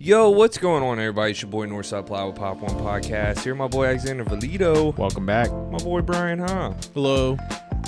Yo, what's going on, everybody? It's your boy Northside Plow with Pop.1 Podcast. Here, my boy Alexander Valito. Welcome back. My boy Bryan Ha. Hello.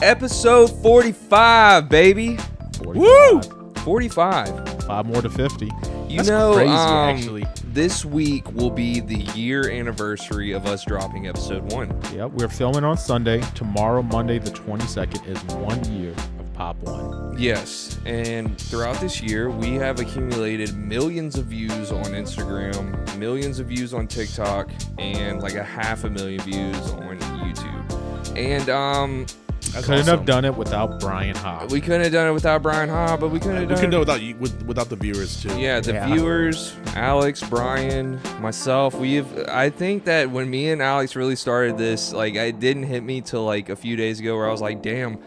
Episode 45, baby. 45. Woo! 45. 5 more to 50. That's crazy, actually. This week will be the year anniversary of us dropping episode 1. Yep, we're filming on Sunday. Tomorrow, Monday the 22nd, is 1 year of Pop.1. Yes, and throughout this year, we have accumulated millions of views on Instagram, millions of views on TikTok, and like 500,000 views on YouTube. And that's couldn't awesome. have done it without Bryan Ha. We couldn't have done it without Bryan Ha, but we couldn't have done it without you, without the viewers too. Yeah, the viewers, Alex, Bryan, myself. I think that when me and Alex really started this, like, it didn't hit me till like a few days ago, where I was like, damn,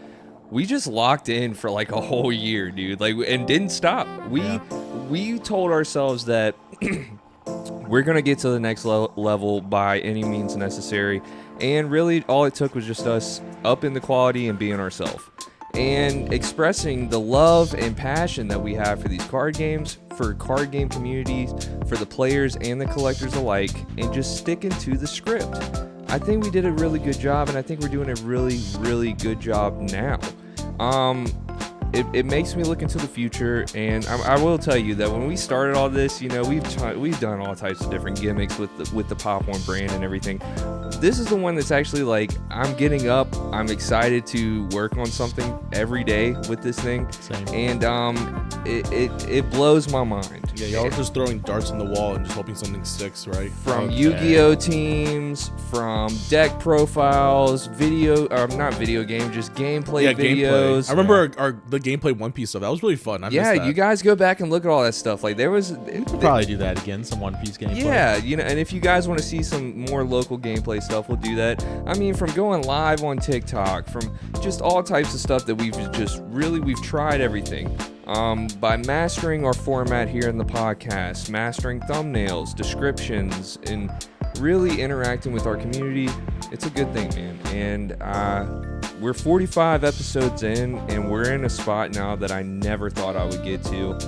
we just locked in for like a whole year, dude. Like, and didn't stop. We told ourselves that we're gonna get to the next level by any means necessary. And really, all it took was just us upping the quality and being ourselves. And expressing the love and passion that we have for these card games, for card game communities, for the players and the collectors alike, and just sticking to the script. I think we did a really good job, and I think we're doing a really, really good job now. It makes me look into the future, and I will tell you that when we started all this, you know, we've done all types of different gimmicks with the Pop.1 brand and everything. This is the one that's actually like, I'm getting up, I'm excited to work on something every day with this thing. Same. And it blows my mind. Yeah, y'all are just throwing darts on the wall and just hoping something sticks, right? From Yu-Gi-Oh teams, from deck profiles, not video game, just gameplay videos. Gameplay. I remember the gameplay One Piece stuff. That was really fun. I missed that. You guys go back and look at all that stuff. Like, there was... We could probably do that again, some One Piece gameplay. Yeah, you know, and if you guys want to see some more local gameplay stuff, we'll do that. I mean, from going live on TikTok, from just all types of stuff that we've tried everything. By mastering our format here in the podcast, mastering thumbnails, descriptions, and really interacting with our community, it's a good thing, man. And we're 45 episodes in, and we're in a spot now that I never thought I would get to.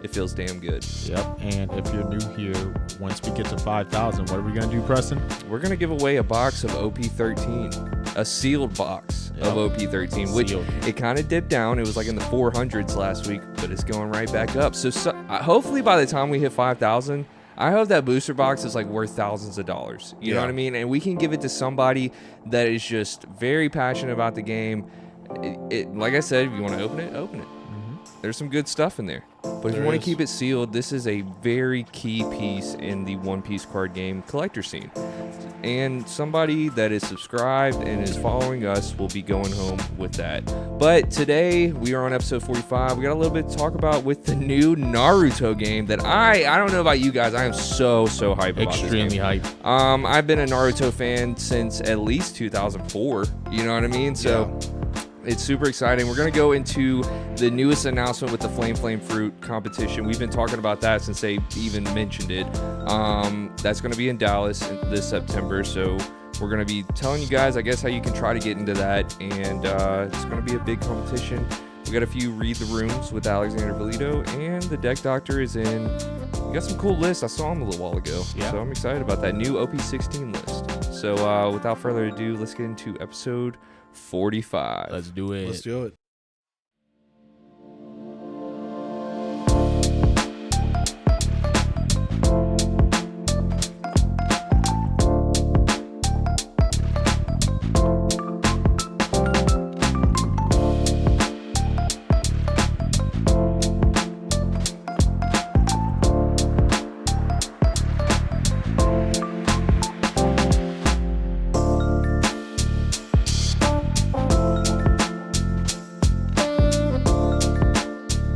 It feels damn good. Yep, and if you're new here, once we get to 5,000, what are we going to do, Preston? We're going to give away a box of OP13, a sealed box of OP13, which it kind of dipped down. It was like in the 400s last week, but it's going right back up. So hopefully by the time we hit 5,000, I hope that booster box is like worth thousands of dollars. You know what I mean? And we can give it to somebody that is just very passionate about the game. Like I said, if you want to open it, open it. There's some good stuff in there. But if you want to keep it sealed, this is a very key piece in the One Piece card game collector scene. And somebody that is subscribed and is following us will be going home with that. But today, we are on episode 45. We got a little bit to talk about with the new Naruto game that I don't know about you guys. I am so hyped about this game. Extremely hyped. I've been a Naruto fan since at least 2004. You know what I mean? So... It's super exciting. We're going to go into the newest announcement with the Flame Fruit competition. We've been talking about that since they even mentioned it. That's going to be in Dallas this September. So we're going to be telling you guys, I guess, how you can try to get into that. And it's going to be a big competition. We got a few read the rooms with Alexander Valito, and the deck doctor is in. We got some cool lists. I saw him a little while ago. Yeah. So I'm excited about that new OP16 list. So without further ado, let's get into episode 45. Let's do it. Let's do it.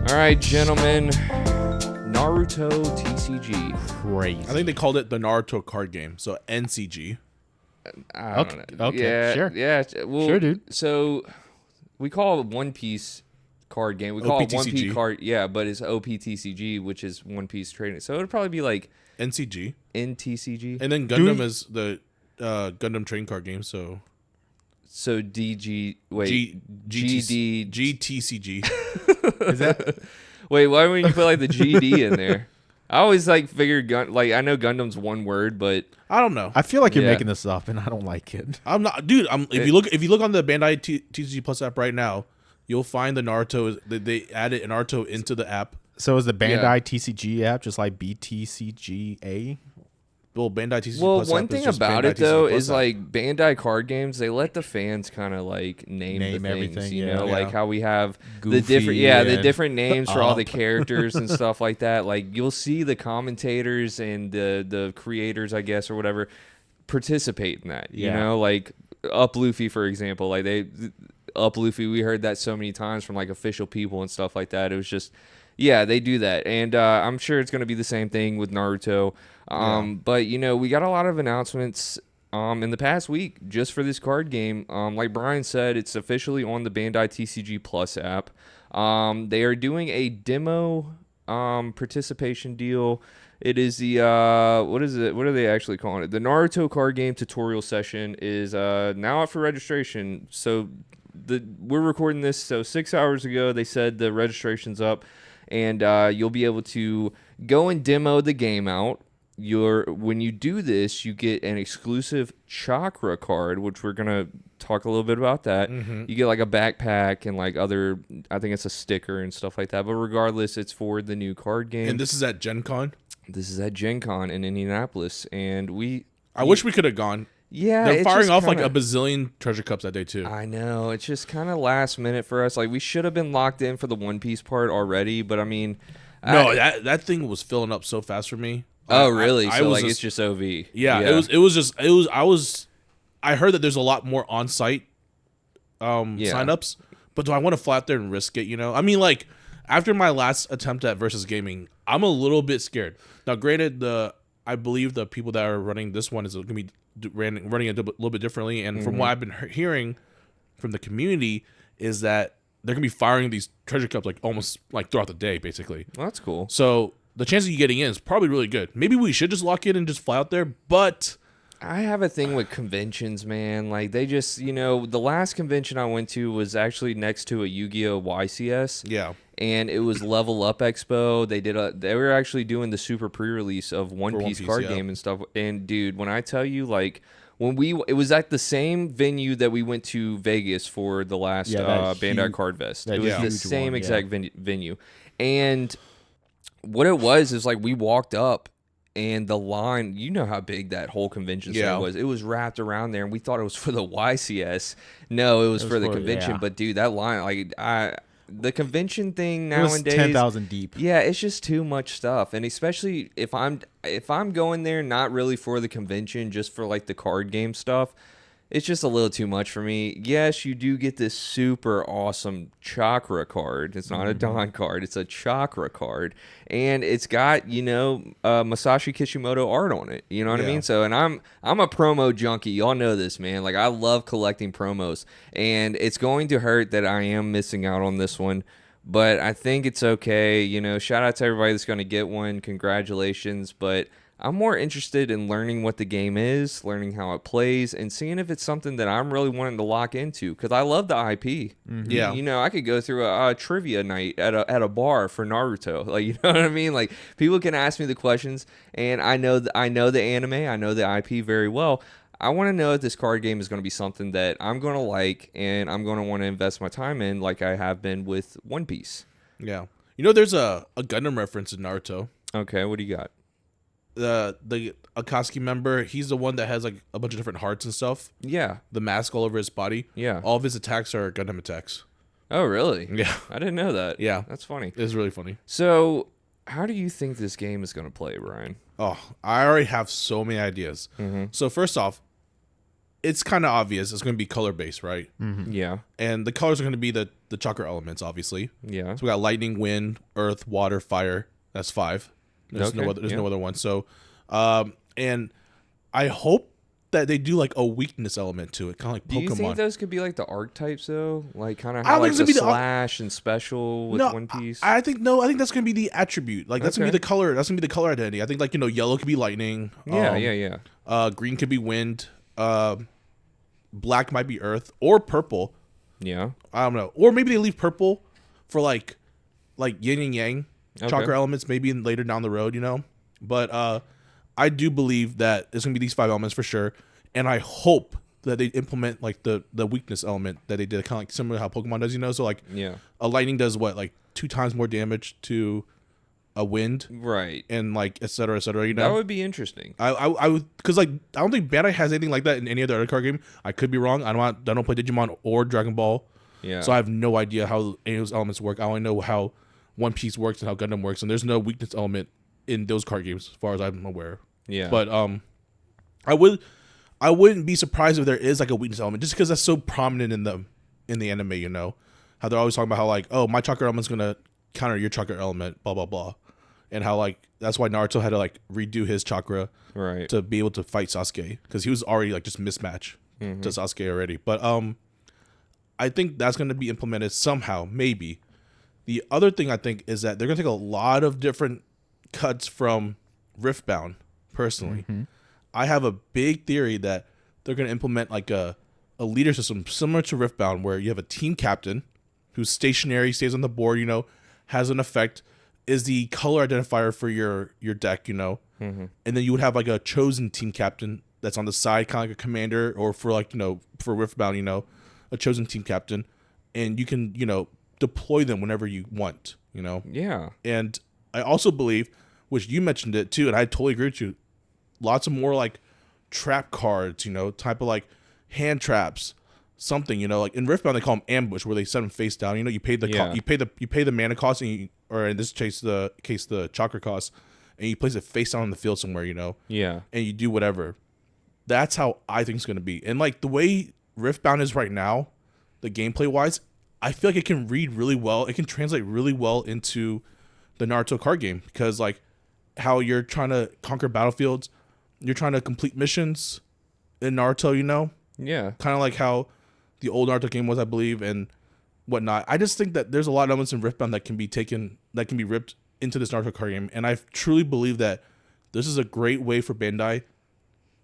All right, gentlemen. Naruto TCG. Crazy. I think they called it the Naruto card game, so NCG. I don't know. Okay, yeah, sure. Yeah, well, Sure, dude. So we call it One Piece card game. We call it One Piece card. Yeah, but it's OPTCG, which is One Piece trading. So it would probably be like NCG. NTCG. And then Gundam is the Gundam trading card game, so So GTCG. GTCG. Is that? Wait, why wouldn't you put like the GD in there? I always like figured I know Gundam's one word, but I don't know. I feel like you're Yeah. making this up, and I don't like it. I'm not, dude. If you look on the Bandai TCG Plus app right now, you'll find the Naruto. They added Naruto into the app. So is the Bandai Yeah. TCG app just like BTCGA? Well, Bandai TCG well, Plus one app is thing just about Bandai it though TCG Plus is app. like Bandai card games, they let the fans kind of like name the things, everything, you yeah. know, like Yeah. how we have the Goofy different, the and different names for all the Up. characters and stuff like that. Like you'll see the commentators and the creators, I guess, or whatever, participate in that. You Yeah. know, like Up Luffy, for example, like Up Luffy, we heard that so many times from like official people and stuff like that. It was just, yeah, they do that, and I'm sure it's going to be the same thing with Naruto. But you know, we got a lot of announcements in the past week just for this card game. Like Brian said, it's officially on the Bandai TCG Plus app. They are doing a demo participation deal. It is the what is it? What are they actually calling it? The Naruto card game tutorial session is now up for registration. So we're recording this, so 6 hours ago they said the registration's up, and you'll be able to go and demo the game out. When you do this, you get an exclusive chakra card, which we're gonna talk a little bit about that. You get like a backpack and like other, I think it's a sticker and stuff like that. But regardless, it's for the new card game. And this is at Gen Con. This is at Gen Con in Indianapolis, and I wish we could have gone. yeah, They're it's firing just off like kinda- a bazillion treasure cups that day too. I know, it's just kind of last minute for us. Like we should have been locked in for the One Piece part already, but I mean, No, that thing was filling up so fast for me. oh really? I So was like it's just OV. Yeah, I heard that there's a lot more on-site signups, but do I want to fly out there and risk it, you know? I mean, like, after my last attempt at Versus Gaming, I'm a little bit scared. Now, granted, I believe the people that are running this one is going to be running it a little bit differently, and from what I've been hearing from the community is that they're going to be firing these treasure cups like almost like throughout the day, basically. Well, that's cool. So the chance of you getting in is probably really good. Maybe we should just lock in and just fly out there, but I have a thing with conventions, man. Like they just, you know, the last convention I went to was actually next to a Yu-Gi-Oh! YCS. yeah. And it was Level Up Expo. They were actually doing the super pre-release of One Piece card yeah. game and stuff. And dude, when I tell you, like it was at the same venue that we went to Vegas for the last that Bandai huge- Card Fest. that It was the huge same one, exact venue. And what it was is like we walked up and the line, you know how big that whole convention center was. It was wrapped around there and we thought it was for the YCS. No, it was for the convention. yeah. But dude, that line, like the convention thing It was nowadays, 10,000 deep. yeah, it's just too much stuff. And especially if I'm going there not really for the convention, just for like the card game stuff, it's just a little too much for me. Yes, you do get this super awesome chakra card. It's not a Don card, it's a chakra card. And it's got, you know, Masashi Kishimoto art on it. You know what I Yeah. mean? So, and I'm a promo junkie. Y'all know this, man. Like I love collecting promos. And it's going to hurt that I am missing out on this one. But I think it's okay. You know, shout out to everybody that's going to get one. Congratulations. But I'm more interested in learning what the game is, learning how it plays, and seeing if it's something that I'm really wanting to lock into. Because I love the IP. Yeah. You know, I could go through a trivia night at a bar for Naruto. Like, you know what I mean? Like, people can ask me the questions, and I know the anime, I know the IP very well. I want to know if this card game is going to be something that I'm going to like, and I'm going to want to invest my time in, like I have been with One Piece. Yeah. You know, there's a Gundam reference in Naruto. Okay, what do you got? The Akatsuki member, he's the one that has like a bunch of different hearts and stuff. Yeah. The mask all over his body. Yeah. All of his attacks are Gundam attacks. Oh, really? Yeah. I didn't know that. Yeah. That's funny. It's really funny. So, how do you think this game is going to play, Brian? Oh, I already have so many ideas. So first off, it's kind of obvious. It's going to be color based, right? Yeah. And the colors are going to be the chakra elements, obviously. Yeah. So we got lightning, wind, earth, water, fire. That's 5. There's Okay, no other one. So, and I hope that they do like a weakness element to it, kind of like Do you think Pokemon. those could be like the archetypes though? Like kind of I how don't like think the it's gonna be the slash and special with One Piece? I think that's gonna be the attribute. Like that's gonna be Okay. the color. That's gonna be the color identity. I think like yellow could be lightning. Yeah. Green could be wind. Black might be earth or purple. Yeah. I don't know. Or maybe they leave purple for like yin and yang. chakra elements maybe later down the road, but I do believe that it's gonna be these 5 elements for sure, and I hope that they implement like the weakness element that they did, kind of like similar to how Pokemon does, so like a lightning does what, like 2 times more damage to a wind, right, and like et cetera, that would be interesting. I would, because like I don't think Bandai has anything like that in any other card game. I could be wrong. I don't play Digimon or Dragon Ball, so I have no idea how any of those elements work. I only know how One Piece works and how Gundam works, and there's no weakness element in those card games as far as I'm aware. But I wouldn't be surprised if there is like a weakness element, just because that's so prominent in the anime, how they're always talking about how like, oh, my chakra element's gonna counter your chakra element, blah blah blah, and how like that's why Naruto had to like redo his chakra to be able to fight Sasuke, because he was already like just mismatch to Sasuke already. But I think that's gonna be implemented somehow, maybe. The other thing I think is that they're gonna take a lot of different cuts from Riftbound. Personally, I have a big theory that they're going to implement like a leader system similar to Riftbound, where you have a team captain who's stationary, stays on the board, has an effect, is the color identifier for your deck, and then you would have like a chosen team captain that's on the side, kind of like a commander, or for like, for Riftbound, a chosen team captain, and you can, deploy them whenever you want, Yeah. And I also believe, which you mentioned it too, and I totally agree with you, lots of more like trap cards, type of like hand traps, something, like in Riftbound they call them ambush, where they set them face down. You pay the you pay the mana cost, or in this case the chakra cost, and you place it face down on the field somewhere, and you do whatever. That's how I think it's gonna be. And like the way Riftbound is right now, the gameplay wise, I feel like it can read really well. It can translate really well into the Naruto card game, because like how you're trying to conquer battlefields, you're trying to complete missions in Naruto, kind of like how the old Naruto game was, I believe, and whatnot. I just think that there's a lot of elements in Riftbound that can be ripped into this Naruto card game, and I truly believe that this is a great way for Bandai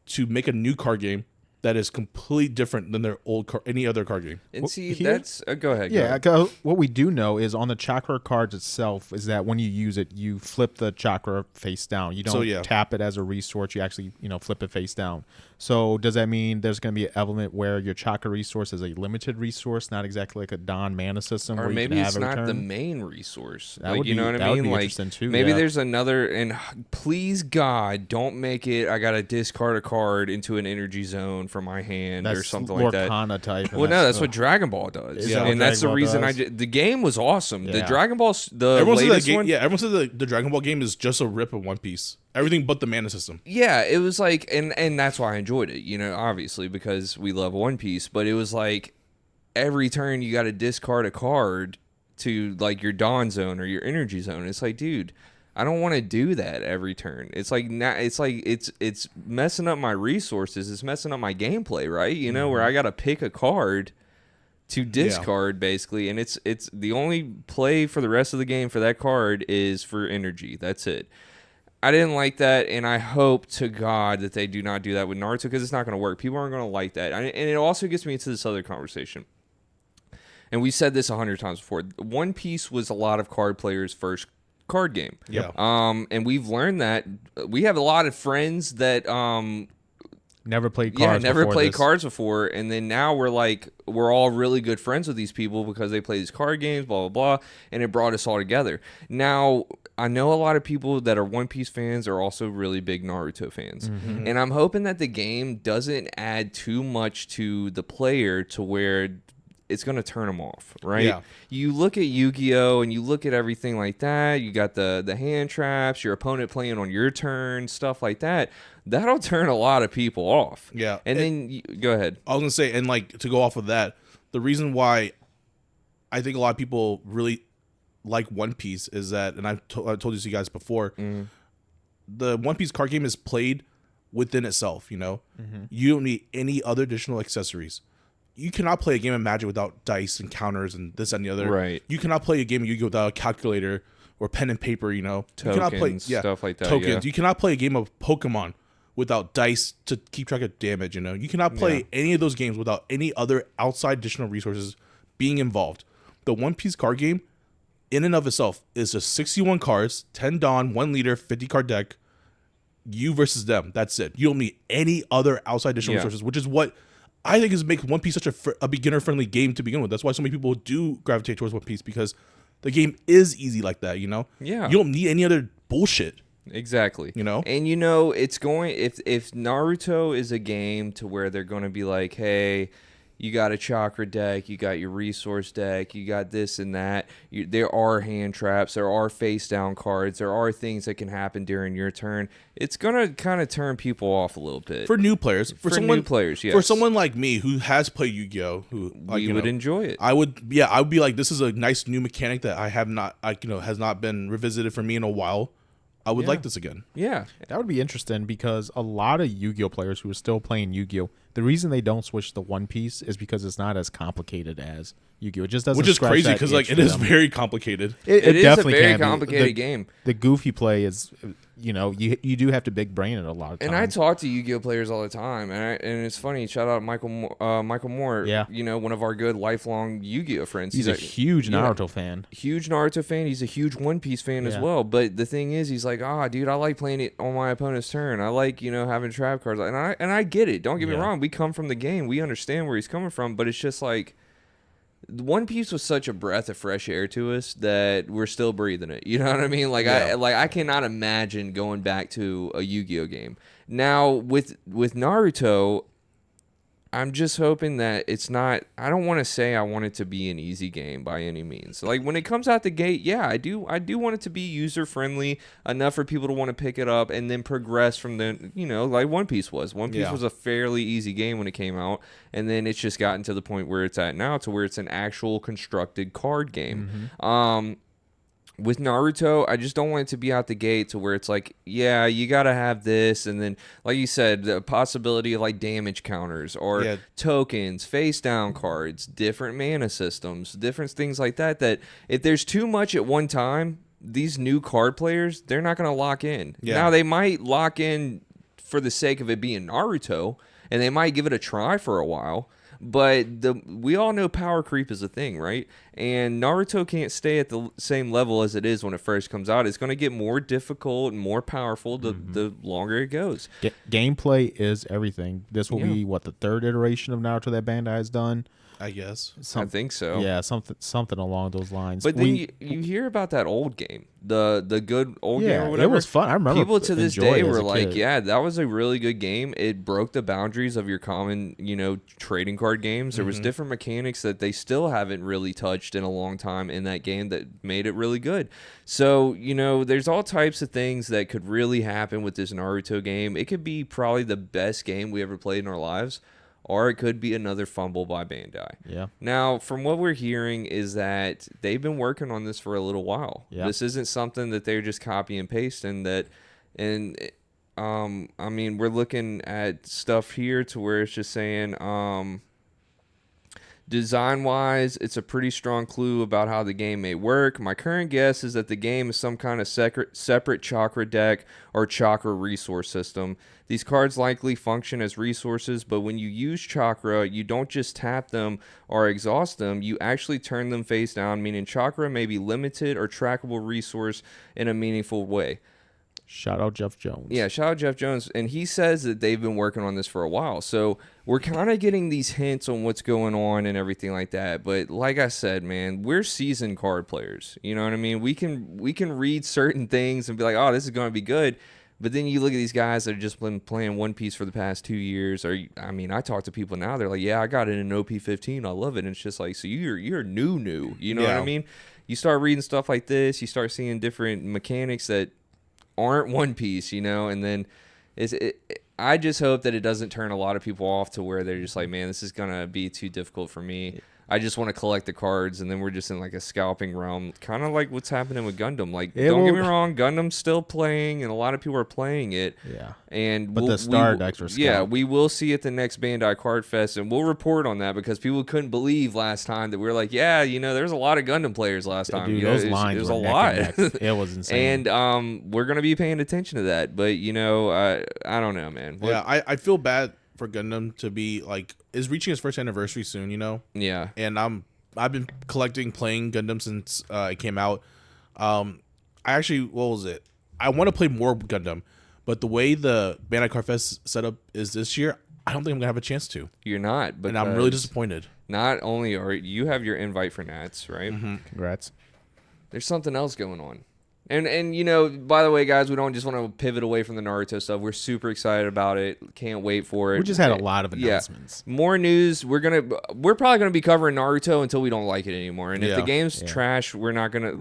to make a new card game that is completely different than their any other card game. And see, that's go ahead. Yeah, what we do know is on the chakra cards itself is that when you use it, you flip the chakra face down. You don't tap it as a resource. You actually, flip it face down. So does that mean there's going to be an element where your chakra resource is a limited resource, not exactly like a Don mana system, or where maybe you can it's have not a the main resource? That like, would you know be, what that I would mean? be Like interesting too. Maybe there's another. And please God, don't make it. I got to discard a card into an energy zone from my hand or something like that. Lorcana type. Well, no, that's what Dragon Ball does. Yeah, and that's the reason the game was awesome. Yeah. The Dragon Ball, everyone latest said one. Yeah, everyone said the Dragon Ball game is just a rip of One Piece. Everything but the mana system. Yeah, it was like, and that's why I enjoyed it, obviously, because we love One Piece, but it was like every turn you got to discard a card to like your Dawn Zone or your Energy Zone. It's like, dude, I don't want to do that every turn. It's like it's messing up my resources. It's messing up my gameplay, right? Where I got to pick a card to discard basically, and it's the only play for the rest of the game for that card is for energy. That's it. I didn't like that, and I hope to God that they do not do that with Naruto, because it's not going to work. People aren't going to like that. And it also gets me into this other conversation. And we said this 100 times before. One Piece was a lot of card players' first card game. Yeah. And we've learned that. We have a lot of friends that never played cards. Cards before, and then now we're all really good friends with these people because they play these card games, blah blah blah, and it brought us all together. Now I know a lot of people that are One Piece fans are also really big Naruto fans, and I'm hoping that the game doesn't add too much to the player to where it's going to turn them off, right? Yeah. You look at Yu-Gi-Oh! And you look at everything like that. You got the hand traps, your opponent playing on your turn, stuff like that. That'll turn a lot of people off. Yeah. And then, go ahead. I was going to say, and like to go off of that, the reason why I think a lot of people really like One Piece is that, and I told this to you guys before, the One Piece card game is played within itself, You don't need any other additional accessories. You cannot play a game of Magic without dice and counters and this and the other. Right. You cannot play a game of Yu-Gi-Oh! Without a calculator or pen and paper, Tokens, you cannot play stuff like that. Tokens. Yeah. You cannot play a game of Pokemon without dice to keep track of damage, You cannot play any of those games without any other outside additional resources being involved. The One Piece card game in and of itself is just 61 cards, 10 Dawn, 1 leader, 50 card deck. You versus them. That's it. You don't need any other outside additional resources, which is what I think makes One Piece such a beginner-friendly game to begin with. That's why so many people do gravitate towards One Piece, because the game is easy like that, you know? Yeah. You don't need any other bullshit. Exactly. You know? And, it's going... If Naruto is a game to where they're going to be like, hey... You got a chakra deck, you got your resource deck, you got this and that. There are hand traps, there are face down cards, there are things that can happen during your turn. It's going to kind of turn people off a little bit. For new players. New players, yes. For someone like me who has played Yu-Gi-Oh! Who would enjoy it. I would be like, this is a nice new mechanic that I have not, has not been revisited for me in a while. I would like this again. Yeah. That would be interesting, because a lot of Yu-Gi-Oh players who are still playing Yu-Gi-Oh, the reason they don't switch to One Piece is because it's not as complicated as Yu-Gi-Oh. It just doesn't. Which is crazy, because it is very complicated. It is definitely a very can complicated be. game. The goofy play is, you do have to big brain it a lot of times. And I talk to Yu-Gi-Oh players all the time, and it's funny. Shout out Michael Moore. Yeah. One of our good lifelong Yu-Gi-Oh friends. He's a huge Naruto fan. Huge Naruto fan. He's a huge One Piece fan as well. But the thing is, he's like, dude, I like playing it on my opponent's turn. I like having trap cards, and I get it. Don't get me wrong. We come from the game. We understand where he's coming from. But it's just like, One Piece was such a breath of fresh air to us that we're still breathing it. You know what I mean? Like I cannot imagine going back to a Yu-Gi-Oh game. Now with Naruto, I'm just hoping that it's not. I don't want to say I want it to be an easy game by any means. Like when it comes out the gate, I do want it to be user friendly enough for people to want to pick it up and then progress from the, like One Piece was. One Piece was a fairly easy game when it came out, and then it's just gotten to the point where it's at now, to where it's an actual constructed card game. Mm-hmm. With Naruto, I just don't want it to be out the gate to where it's like, you got to have this. And then, like you said, the possibility of like damage counters or tokens, face down cards, different mana systems, different things like that. That if there's too much at one time, these new card players, they're not going to lock in. Yeah. Now, they might lock in for the sake of it being Naruto, and they might give it a try for a while. But we all know power creep is a thing, right? And Naruto can't stay at the same level as it is when it first comes out. It's going to get more difficult and more powerful the longer it goes. Gameplay is everything. This will be, the third iteration of Naruto that Bandai has done? I guess. I think so. Yeah, something along those lines. But then you hear about that old game, the good old game or whatever. It was fun. I remember people to this day were like, that was a really good game. It broke the boundaries of your common, trading card games. There was different mechanics that they still haven't really touched in a long time in that game that made it really good. So, there's all types of things that could really happen with this Naruto game. It could be probably the best game we ever played in our lives, or it could be another fumble by Bandai. Yeah. Now, from what we're hearing is that they've been working on this for a little while. Yeah. This isn't something that they're just copy and pasting. We're looking at stuff here to where it's just saying, design-wise, it's a pretty strong clue about how the game may work. My current guess is that the game is some kind of separate chakra deck or chakra resource system. These cards likely function as resources, but when you use chakra, you don't just tap them or exhaust them. You actually turn them face down, meaning chakra may be limited or trackable resource in a meaningful way. Shout out Jeff Jones. Yeah, shout out Jeff Jones. And he says that they've been working on this for a while. So we're kind of getting these hints on what's going on and everything like that. But like I said, man, we're seasoned card players. You know what I mean? We can read certain things and be like, oh, this is going to be good. But then you look at these guys that have just been playing One Piece for the past 2 years. I talk to people now. They're like, I got it in OP15. I love it. And it's just like, so you're new. You know what I mean? You start reading stuff like this. You start seeing different mechanics that aren't One Piece, and then I just hope that it doesn't turn a lot of people off to where they're just like, man, this is gonna be too difficult for me. I just want to collect the cards, and then we're just in like a scalping realm, kind of like what's happening with Gundam. Like, don't get me wrong, Gundam's still playing, and a lot of people are playing it. Yeah. But the star decks are scalped. Yeah, we will see at the next Bandai Card Fest, and we'll report on that because people couldn't believe last time that we were like, there's a lot of Gundam players last time. Dude, those lines it was were a lot. It was insane. And we're gonna be paying attention to that. But I don't know, man. I feel bad for Gundam to be like is reaching its first anniversary soon. Yeah. And I'm been playing Gundam since it came out. I actually, what was it? I want to play more Gundam, but the way the Bandai Card Fest setup is this year, I don't think I'm gonna have a chance to. You're not, and I'm really disappointed. Not only are you have your invite for Nats, right? Mm-hmm. Congrats. There's something else going on. And you know, by the way, guys, we don't just want to pivot away from the Naruto stuff. We're super excited about it. Can't wait for it. We just had a lot of announcements. Yeah. More news. We're probably gonna be covering Naruto until we don't like it anymore. And if the game's trash, we're not gonna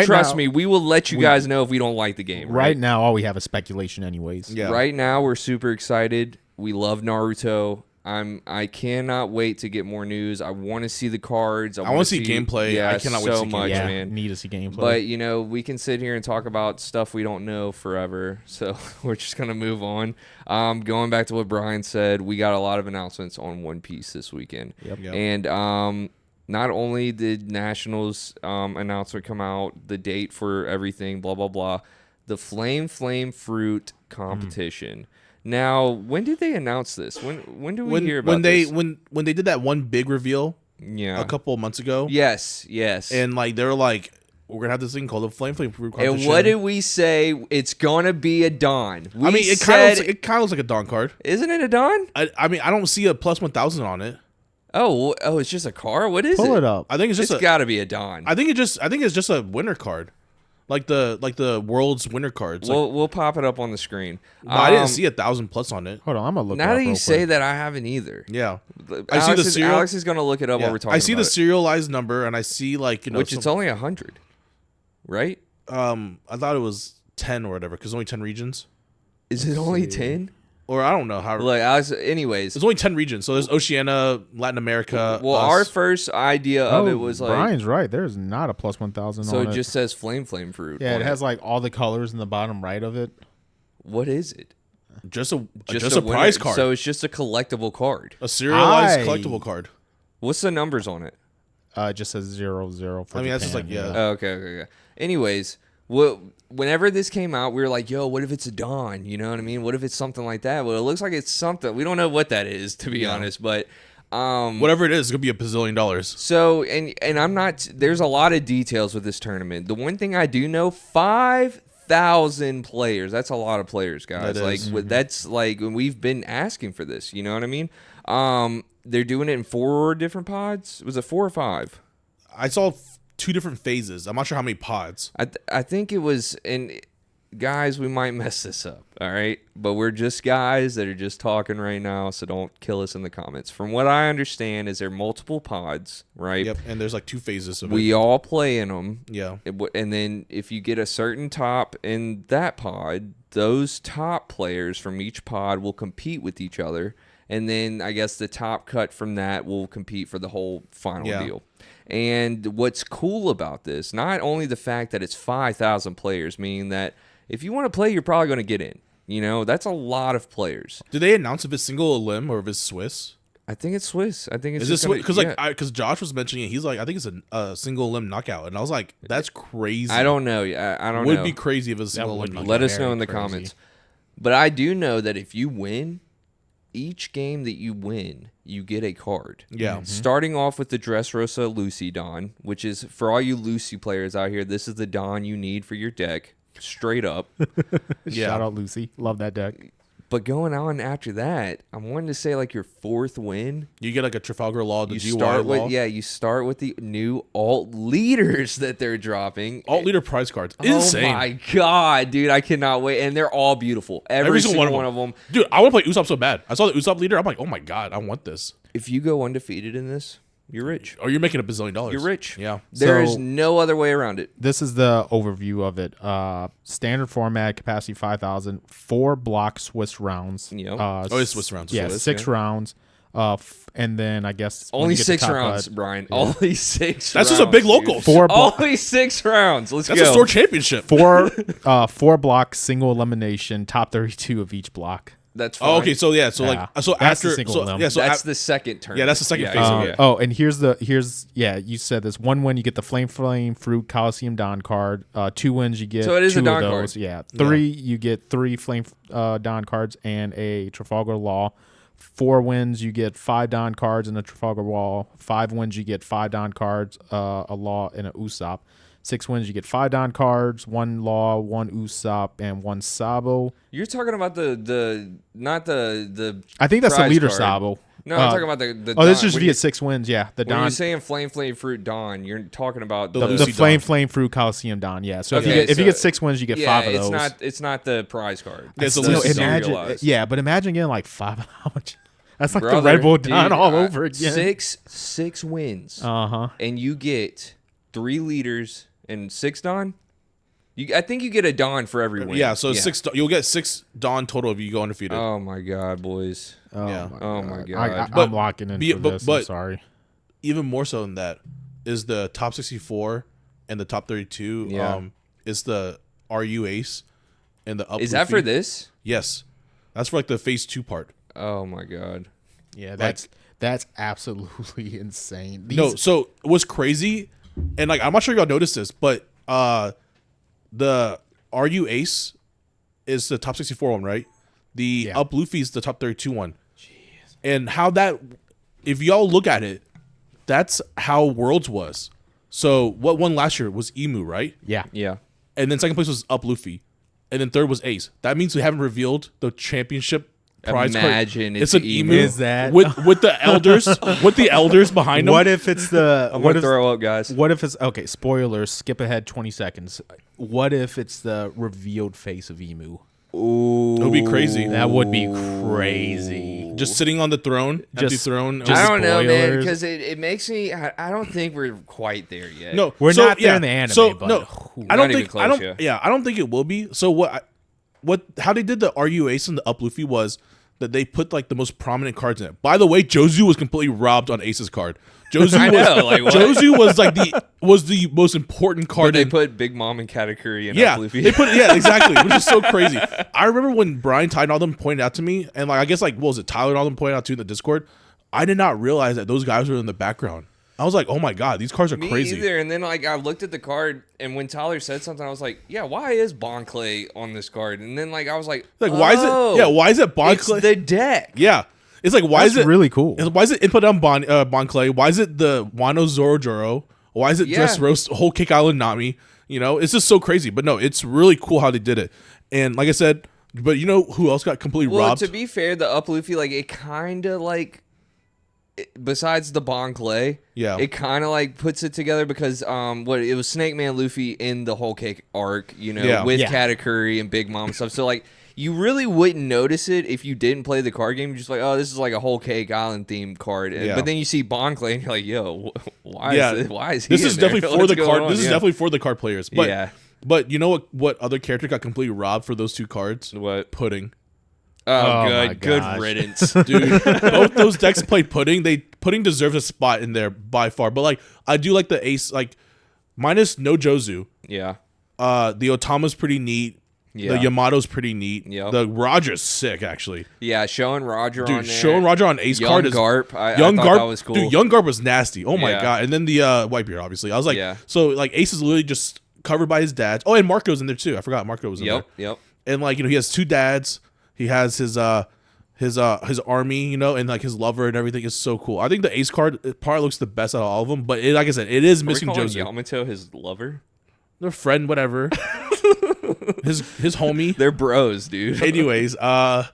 trust me. We will let you guys know if we don't like the game. Right now, all we have is speculation, anyways. Yeah. Right now, we're super excited. We love Naruto. I cannot wait to get more news. I want to see the cards. I want to see gameplay. Yeah, I cannot wait to see much, gameplay. Man. Need to see gameplay. But you know, we can sit here and talk about stuff we don't know forever. So we're just gonna move on. Going back to what Brian said, we got a lot of announcements on One Piece this weekend. Yep. And not only did Nationals announcement come out, the date for everything, blah blah blah, the Flame Fruit competition. Now, when did they announce this? When do we hear about this? When they did that one big reveal, a couple of months ago. Yes. And like they were like, we're gonna have this thing called the Flame Fruit competition. And what did we say? It's gonna be a Dawn. It kind of looks like a Dawn card. Isn't it a Dawn? I mean, I don't see a plus 1,000 on it. Oh, it's just a card. What is it? Pull it up. I think it's got to be a Dawn. I think it's just a winner card. Like the world's winner cards. We'll pop it up on the screen. I didn't see 1,000 plus on it. Hold on, I'm gonna look. Now that you say that, I haven't either. Yeah, I see the serial. Alex is gonna look it up while we're talking. I see the serialized number, and I see which it's only 100, right? I thought it was 10 or whatever because only 10 regions. Is it only 10? Or I don't know how. Like, Alex, anyways, there's only 10 regions, so there's Oceania, Latin America. Well, our first idea of it was like Brian's right. There's not a plus 1,000. So on it just says Flame Fruit. Yeah, it has like all the colors in the bottom right of it. What is it? Just a prize card. So it's just a collectible card. A serialized collectible card. What's the numbers on it? It just says 00 for Japan. That's just like Oh, okay. Anyways, whenever this came out, we were like, yo, what if it's a Dawn? You know what I mean? What if it's something like that? Well, it looks like it's something. We don't know what that is, to be honest, but whatever it is, it's gonna be $1 bazillion. So, and I'm not, there's a lot of details with this tournament. The one thing I do know, 5,000 players. That's a lot of players, guys. That's like, we've been asking for this, you know what I mean? They're doing it in 4 different pods. Was it 4 or 5? I saw 2 different phases. I'm not sure how many pods. I think it was, and guys, we might mess this up, all right? But we're just guys that are just talking right now, so don't kill us in the comments. From what I understand is there are multiple pods, right? Yep, and there's like 2 phases of it. We all play in them. Yeah. And then if you get a certain top in that pod, those top players from each pod will compete with each other. And then I guess the top cut from that will compete for the whole final deal. And what's cool about this, not only the fact that it's 5,000 players, meaning that if you want to play, you're probably going to get in. You know, that's a lot of players. Did they announce if it's single elim or if it's Swiss? I think it's Swiss. I think it's. Is this Swiss? Because Josh was mentioning it. He's like, I think it's a single elim knockout, and I was like, that's crazy. I don't know. I don't know. Would be crazy if it was a single elim knockout. Let us know in the comments. But I do know that if you win, each game that you win, you get a card. Yeah. Mm-hmm. Starting off with the Dressrosa Lucy Dawn, which is, for all you Lucy players out here, this is the Dawn you need for your deck. Straight up. Shout out Lucy. Love that deck. But going on after that, I'm wanting to say like your 4th win. You get like a Trafalgar Law, you start with the new alt leaders that they're dropping. Alt leader prize cards. Insane. Oh my god, dude. I cannot wait. And they're all beautiful. Every single one of them. Dude, I want to play Usopp so bad. I saw the Usopp leader. I'm like, oh my god, I want this. If you go undefeated in this, you're rich. Or you're making $1 bazillion. You're rich. Yeah. There is no other way around it. This is the overview of it. Standard format, capacity 5,000, 4 block Swiss rounds. Yep. It's Swiss rounds. Yeah, Swiss, 6 rounds. And then I guess only 6 rounds, Brian. Yeah. Only 6 rounds. That's just a big local. Only 6 rounds. Let's go. That's a store championship. 4 block single elimination, top 32 of each block. That's fine. Oh, okay. So yeah. So yeah. like so that's after that's the second turn. Yeah, that's the second phase. Oh, and here's you said this 1 win you get the Flame Fruit Coliseum Dawn card. 2 wins you get. So it is 2 a Dawn of those. card. Yeah. 3 you get 3 Flame Dawn cards and a Trafalgar Law. 4 wins, you get 5 Don cards in a Trafalgar Wall. 5 wins, you get 5 Don cards, a Law, and a Usopp. 6 wins, you get 5 Don cards, 1 Law, 1 Usopp, and 1 Sabo. You're talking about not the. I think that's the leader card. Sabo. No, I'm talking about the. Oh, this is just via 6 wins. Yeah, the Don. When you're saying Flame Fruit Don, you're talking about the Flame Fruit Coliseum Don. Yeah. So if you get 6 wins, you get 5 of those. It's not the prize card. It's imagine, but imagine getting like 5. How much? That's like the Red Bull Don all over again. 6 wins. Uh-huh. And you get 3 leaders and 6 Don. I think you get a Don for every win. Yeah, so 6. You'll get 6 Don total if you go undefeated. Oh my god, boys! Oh my god! I'm locking in for this. I'm sorry. Even more so than that is the top 64 and the top 32. Yeah. Is the RU Ace and the up. Is that for this? Yes, that's for like the phase 2 part. Oh my god! Yeah, that's absolutely insane. So it was crazy, and like I'm not sure y'all noticed this, but the RU Ace is the top 64 one, right? The Up Luffy is the top 32 one. Jeez. And how that, if y'all look at it, that's how Worlds was. So what won last year was Emu, right? Yeah. Yeah. And then second place was Up Luffy. And then third was Ace. That means we haven't revealed the championship prize card. Imagine it's an Emu. Is that with the elders with the elders behind them? What if it's the I'm gonna throw up, guys. What if it's okay, spoilers, skip ahead 20 seconds. What if it's the revealed face of Emu? Ooh. It would be crazy. That would be crazy. Just sitting on the throne, empty throne. I don't know, man, because it makes me. I don't think we're quite there yet. No, we're not there in the anime. So but no, I don't think. I don't. Yeah, I don't think it will be. So how they did the RU Ace and the Up Luffy was that they put like the most prominent cards in it. By the way, Jozu was completely robbed on Ace's card. Jozu was like the most important card. But they put Big Mom and Katakuri in Up Luffy. They put exactly, which is so crazy. I remember when Brian Ty and all them pointed out to me, and like I guess like what was it, Tyler and all them pointed out to in the Discord. I did not realize that those guys were in the background. I was like, oh my god, these cards are crazy. Either. And then like I looked at the card, and when Tyler said something, I was like, yeah, why is Bon Clay on this card? And then like I was like, why is it? Yeah, why is it Bon Clay? It's the deck. Yeah. It's like, why is it really cool? Why is it input on Bon Clay? Why is it the Wano Zorojoro? Why is it Dress Roast Whole Cake Island Nami? You know, it's just so crazy. But no, it's really cool how they did it. And like I said, but you know who else got completely robbed? To be fair, the Up Luffy, like it kind of like, besides the Bon Clay, it kind of like puts it together because it was Snake Man Luffy in the Whole Cake arc, you know, with Katakuri and Big Mom and stuff. So like, you really wouldn't notice it if you didn't play the card game. You're just like, oh, this is like a Whole Cake Island themed card. But then you see Bon Clay and you're like, yo, why is he? This is definitely for the card. This is definitely for the card players. But but you know what other character got completely robbed for those 2 cards? What? Pudding. Oh good riddance, dude. Both those decks play Pudding. Pudding deserves a spot in there by far. But like, I do like the Ace, like minus no Jozu. Yeah. The Otama's pretty neat. Yeah. The Yamato's pretty neat. Yep. The Roger's sick, actually. Yeah, showing Roger on there. Showing Roger on Ace card is... Garp. I thought that was cool. Dude, Young Garp was nasty. Oh, my God. And then the Whitebeard, obviously. I was like... So, like, Ace is literally just covered by his dad. Oh, and Marco's in there, too. I forgot Marco was in there. Yep. And, like, you know, he has 2 dads. He has his army, you know, and, like, his lover and everything is so cool. I think the Ace card probably looks the best out of all of them. But, like I said, it is missing Jozu. Yamato his lover? Their friend, whatever. his homie. They're bros, dude. Anyways, what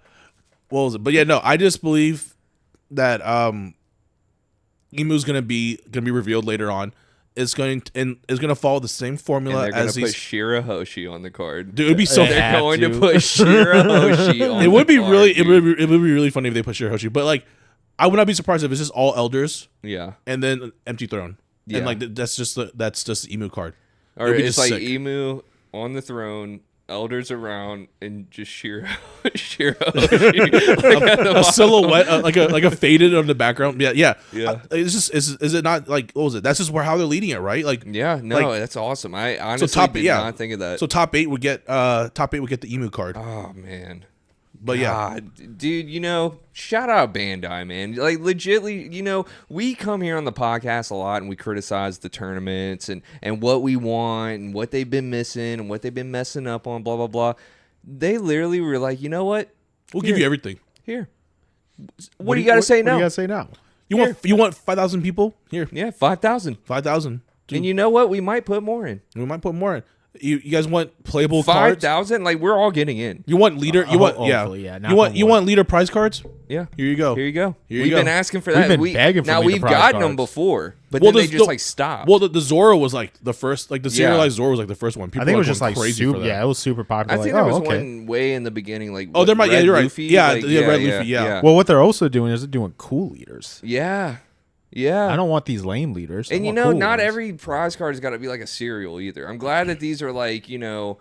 was it? But yeah, no, I just believe that Emu's gonna be revealed later on. It's going to follow the same formula and as they're gonna put Shirahoshi on the card. Dude, it'd be so. They're going to put Shirahoshi on. It would be card, really. It would be really funny if they put Shirahoshi. But like, I would not be surprised if it's just all elders. Yeah. And then empty throne. Yeah. And like that's just the Emu card. Or it's like sick. Emu on the throne, elders around, and just Shirahoshi. Like a silhouette, like a faded on the background. Yeah. It's just is it not like what was it? That's just how they're leading it, right? Like that's awesome. I honestly did not think of that. So top 8 would get the Emu card. Oh man. But dude, you know, shout out Bandai, man. Like, legitly, you know, we come here on the podcast a lot and we criticize the tournaments and what we want and what they've been missing and what they've been messing up on, blah, blah, blah. They literally were like, you know what? We'll give you everything. Here. What do you got to say What now? do you got to say now? You want 5,000 people here? Yeah, 5,000. 5,000. And you know what? We might put more in. We might put more in. You guys want playable cards? 5,000? Like, we're all getting in. You want leader? You want You want leader prize cards? Yeah. Here you go. Here you go. We've been asking for that. We've been begging for now leader we've prize gotten cards. them before, but then they just like stopped. Well, the Zoro was like the first, like the serialized Zoro was like the first one. People I think it was just like crazy. Yeah, it was super popular. I think there was one way in the beginning, like there might. Yeah, you're right. Luffy, yeah, like, Red Luffy. Yeah. Well, what they're also doing is they're doing cool leaders. Yeah. Yeah. I don't want these lame leaders. And you know, not every prize card has got to be like a cereal either. I'm glad that these are like, you know,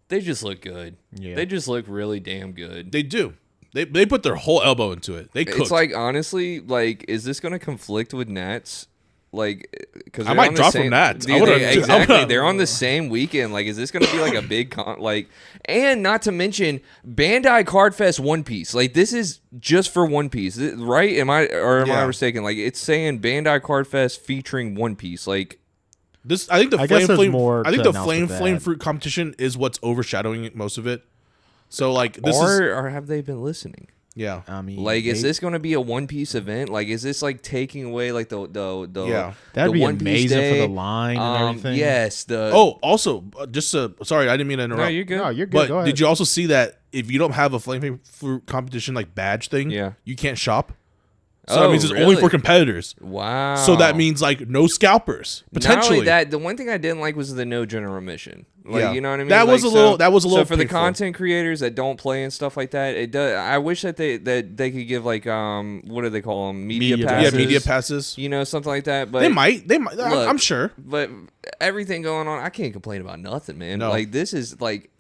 they just look good. Yeah. They just look really damn good. They do. They put their whole elbow into it. They cooked. It's like, honestly, like, is this going to conflict with Nats? Like, because I might drop from Nats. Exactly. They're on the same weekend. Like, is this going to be like a big and not to mention Bandai Card Fest One Piece. Like, this is just for One Piece, right? Am I mistaken? Like, it's saying Bandai Card Fest featuring One Piece. Like, this, I think the flame fruit competition is what's overshadowing most of it. So like, this or have they been listening? Yeah, I mean, like, is this going to be a One Piece event? Like, is this like taking away like the that'd be One Piece amazing Day? for the line and everything. Yes. Also, sorry, I didn't mean to interrupt. No, you're good. No, you're good. But go ahead. did you also see that if you don't have a flame fruit competition like badge thing, you can't shop? So that means it's only for competitors. Wow. So that means like no scalpers potentially. Not only that, the one thing I didn't like was the no general mission. Like, you know what I mean? That was a little. So for the content creators that don't play and stuff like that, it does. I wish that they could give like what do they call them? Media passes. Yeah, media passes. You know, something like that. But they might. Look, I'm sure. But everything going on, I can't complain about nothing, man. No. Like, this is like,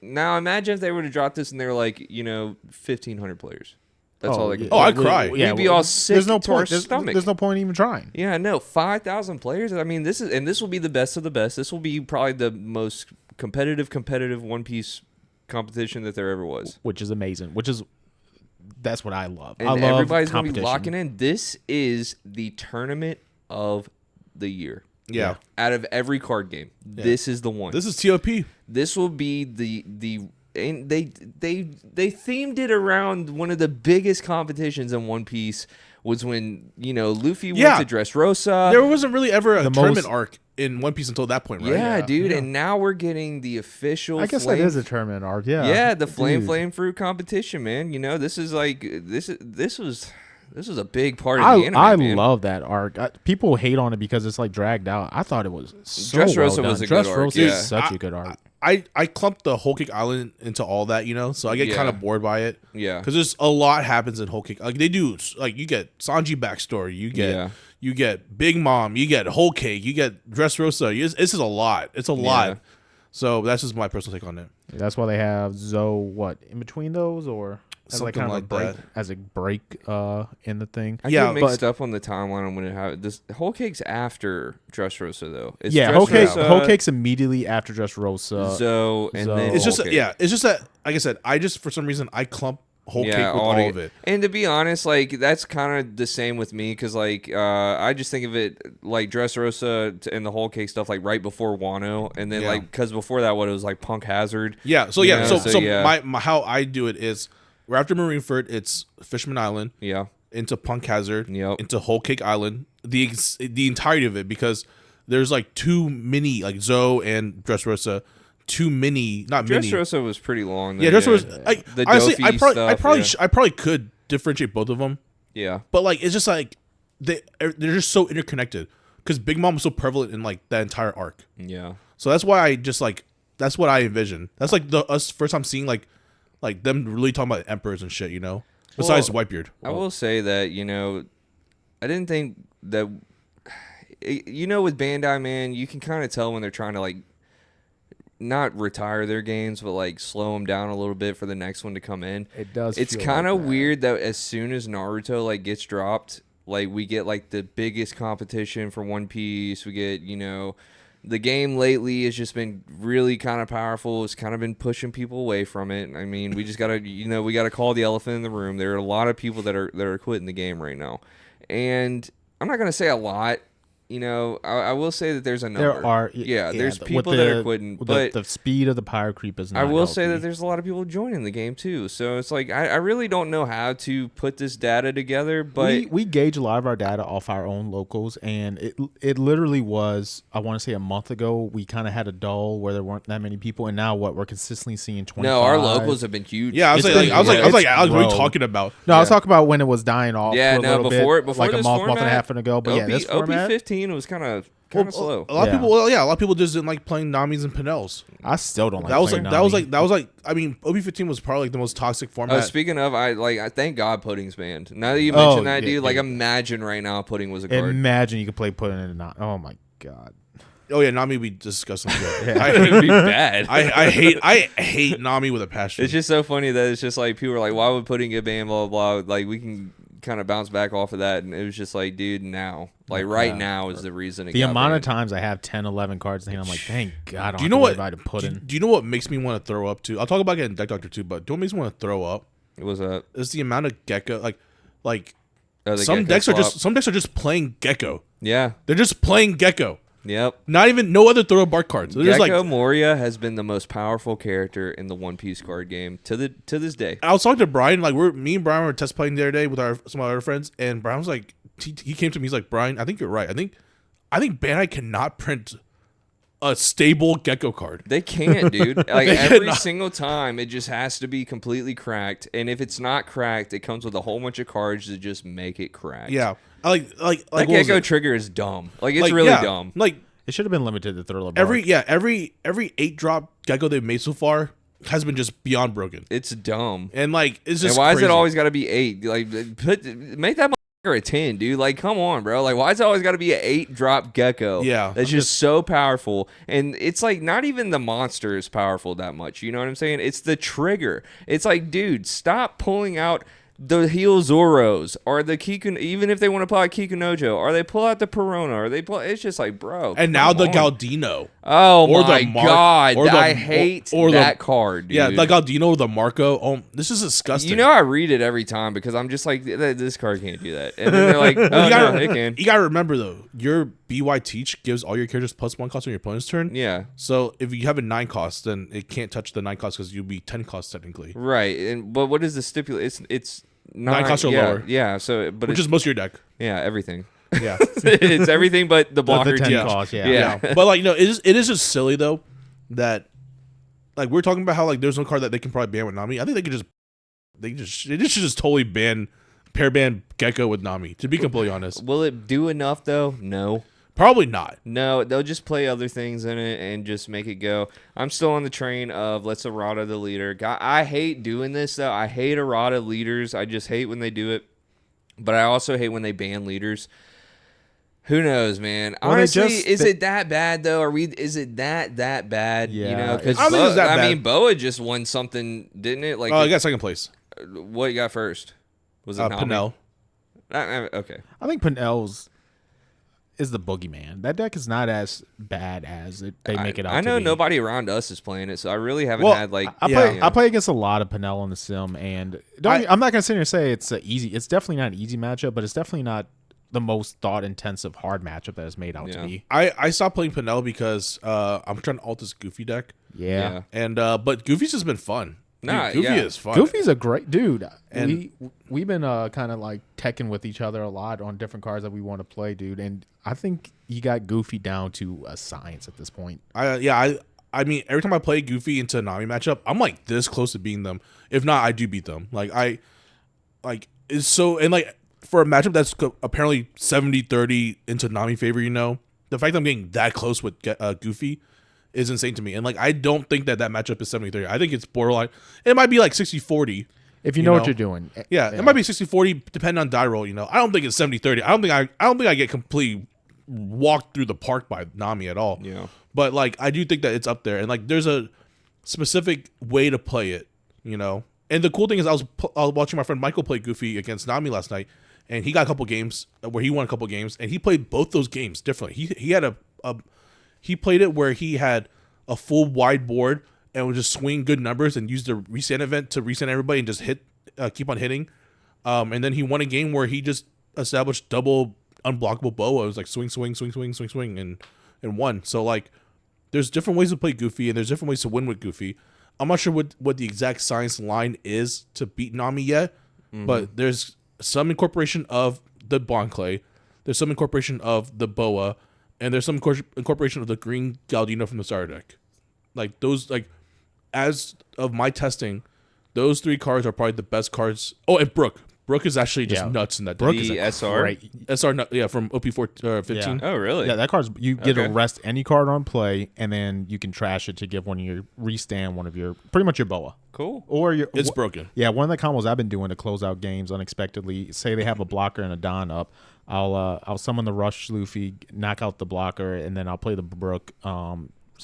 now imagine if they were to drop this and they were like, you know, 1,500 players. That's all they could. Oh, I'd cry. We'd be all sick. There's no point. Stomach. There's no point even trying. Yeah, no, 5,000 players. I mean, this will be the best of the best. This will be probably the most competitive One Piece competition that there ever was. Which is amazing. That's what I love. And I love everybody's gonna be locking in. This is the tournament of the year. Yeah. Out of every card game, this is the one. This is TOP. This will be the. And they themed it around one of the biggest competitions in One Piece was when, you know, Luffy went to Dressrosa. There wasn't really ever a tournament arc in One Piece until that point, right? Yeah, dude. Yeah. And now we're getting the official. I guess that is a tournament arc. Yeah. Yeah, the flame fruit competition, man. You know, this is like this was a big part of the anime. I love that arc. People hate on it because it's like dragged out. I thought it was so Dressrosa well done. was a good arc. Dressrosa is such a good arc. I clumped the Whole Cake Island into all that, you know, so I get kind of bored by it. Yeah, because there's a lot happens in Whole Cake. Like they do, like you get Sanji backstory, you get Big Mom, you get Whole Cake, you get Dressrosa. This is a lot. It's a lot. So that's just my personal take on it. That's why they have Zoe. What in between those or? As something like, like a break, that. As a break in the thing. I get mixed up on the timeline on when it happened. This Whole Cake's after Dressrosa, though. It's Whole Cake's immediately after Dressrosa. Then it's just that like I said, I just for some reason I clump Whole Cake with all of it. And to be honest, like that's kind of the same with me because like I just think of it like Dressrosa and the Whole Cake stuff like right before Wano, and then like because before that, what it was like Punk Hazard. Yeah. So my how I do it is. Right after Marineford, it's Fishman Island. Yeah. Into Punk Hazard. Yep. Into Whole Cake Island. The entirety of it because there's like too many like Zoe and Dressrosa. Too many, not many. Dressrosa was pretty long. Yeah, Dressrosa. Honestly, I probably could differentiate both of them. Yeah. But like it's just like they're just so interconnected because Big Mom was so prevalent in like that entire arc. Yeah. So that's why I just like that's what I envision. That's like us first time seeing like them really talking about emperors and shit, you know? Besides Whitebeard. I will say that, you know, I didn't think that, you know, with Bandai, man, you can kind of tell when they're trying to, like, not retire their games, but, like, slow them down a little bit for the next one to come in. It does. It's kind of weird that as soon as Naruto, like, gets dropped, like, we get, like, the biggest competition for One Piece. We get, you know... The game lately has just been really kind of powerful. It's kind of been pushing people away from it. I mean, we just gotta, you know, we gotta call the elephant in the room. There are a lot of people that are quitting the game right now, and I'm not gonna say a lot you know, I will say that there's a number. There are, there's people that are quitting, but the speed of the pyro creep is not I will healthy. say that there's a lot of people joining the game too. So it's like I really don't know how to put this data together, but we gauge a lot of our data off our own locals, and it literally was, I want to say a month ago, we kind of had a dull where there weren't that many people, and now we're consistently seeing 25. No, our locals have been huge. Yeah, I was like, what are you talking about? No, I was talking about when it was dying off. Yeah, for a little before like a month and a half ago. But this format, OP15 was kind of slow. A lot of people just didn't like playing Namis and Pinels. I still don't like that. Was like. I mean, OP15 was probably like the most toxic format. Speaking of, I thank God Pudding's banned. Now that you mentioned that, dude, imagine right now Pudding was a guard. Imagine you could play Pudding in a Nami. Oh my God. Oh yeah, Nami would be disgusting. It'd be bad. I hate Nami with a passion. It's just so funny that it's just like people are like, why would Pudding get banned? Blah blah blah. Like we can kind of bounce back off of that, and it was just like, dude, now, right now is the reason. The amount of times I have 10, 11 cards, and I'm like, thank God. Do you know what? Do you know what makes me want to throw up too? I'll talk about getting Deck Doctor too, but do you know what makes me want to throw up? What's that? It's the amount of Gecko, some decks are just playing Gecko. Yeah, they're just playing Gecko. Yep. No other throw bark cards. Gecko Moria has been the most powerful character in the One Piece card game to this day. I was talking to Brian, me and Brian were test playing the other day with some of our other friends, and Brian was like, he came to me, he's like, Brian, I think you're right. I think Bandai cannot print a stable Gecko card. They can't, dude. Every single time, it just has to be completely cracked, and if it's not cracked, it comes with a whole bunch of cards to just make it cracked. Yeah. That Gecko trigger is dumb. It's really dumb. It should have been limited to Thriller Bark. Every 8-drop Gecko they've made so far has been just beyond broken. It's dumb. And it's just why crazy. is it always got to be 8? Make that motherfucker a 10, dude. Come on, bro. Why is it always got to be an 8-drop Gecko? Yeah. That's just so powerful. And it's not even the monster is powerful that much. You know what I'm saying? It's the trigger. It's like, dude, stop pulling out the Heel Zoros or the Kiku, even if they want to pull out Kikunojo, or they pull out the Perona, or they pull. It's just like, bro. And now the Galdino. Oh my God! I hate that card, dude. Yeah, the Galdino or the Marco. Oh, this is disgusting. You know, I read it every time because I'm just like, this card can't do that. And then they're like, oh, no, it can. You gotta remember though, your BY Teach gives all your characters +1 cost on your opponent's turn. Yeah. So if you have a 9 cost, then it can't touch the 9 cost because you'll be 10 cost technically. Right. But what is the stipulate? It's 9 cost or lower. Yeah. So, but which is most of your deck. Yeah, everything. Yeah, it's everything but the blocker. The 10 cost. Yeah. But it is just silly though that we're talking about how there's no card that they can probably ban with Nami. I think they should just totally ban Gecko with Nami. To be completely honest, will it do enough though? No. Probably not. No, they'll just play other things in it and just make it go. I'm still on the train of let's errata the leader. I hate doing this, though. I hate errata leaders. I just hate when they do it. But I also hate when they ban leaders. Who knows, man? Honestly, is it that bad, though? Is it that bad? Yeah. You know, because I mean, Boa just won something, didn't it? I got second place. What you got first? Was it Pinel? Okay. I think Pinel's is the boogeyman. That deck is not as bad as they make it out. I know to be. nobody around us is playing it, so I really haven't had I play against a lot of Pinel on the sim, and I'm not gonna sit here and say it's easy. It's definitely not an easy matchup, but it's definitely not the most thought intensive hard matchup that is made out to be. I stopped playing Pinel because I'm trying to alt this Goofy deck. Yeah. And but Goofy's just been fun. Goofy is fun. Goofy's a great dude. And we've been kind of teching with each other a lot on different cards that we want to play, dude. And I think you got Goofy down to a science at this point. I mean, every time I play Goofy into a Nami matchup, I'm this close to beating them. If not, I do beat them. It's so, and for a matchup that's apparently 70-30 into Nami favor, the fact that I'm getting that close with Goofy is insane to me. And I don't think that matchup is 70-30. I think it's borderline. It might be 60-40. If you know what you're doing. Yeah, it might be 60-40 depending on die roll, I don't think it's 70-30. I don't think I get completely walked through the park by Nami at all. Yeah. But I do think that it's up there, and there's a specific way to play it, And the cool thing is I was watching my friend Michael play Goofy against Nami last night, and he got a couple games where he won a couple games, and he played both those games differently. He had he played it where he had a full wide board and would just swing good numbers and use the reset event to reset everybody and just keep on hitting. And then he won a game where he just established double unblockable boa. It was like swing, and won. So like, there's different ways to play Goofy, and there's different ways to win with Goofy. I'm not sure what the exact science line is to beat Nami yet, but there's some incorporation of the Bon Clay, there's some incorporation of the boa, and there's some incorporation of the green Galdino from the starter deck. Like those, like as of my testing, those 3 cards are probably the best cards. Oh, and Brook. Brook is actually just nuts in that deck. Brook is SR? SR, from OP4 15. Yeah. Oh, really? Yeah, that card's you get to rest any card on play, and then you can trash it to give one of your one of your pretty much your boa. Cool. Or your it's broken. Yeah, one of the combos I've been doing to close out games unexpectedly. Say they have a blocker and a Don up, I'll summon the Rush Luffy, knock out the blocker, and then I'll play the Brook,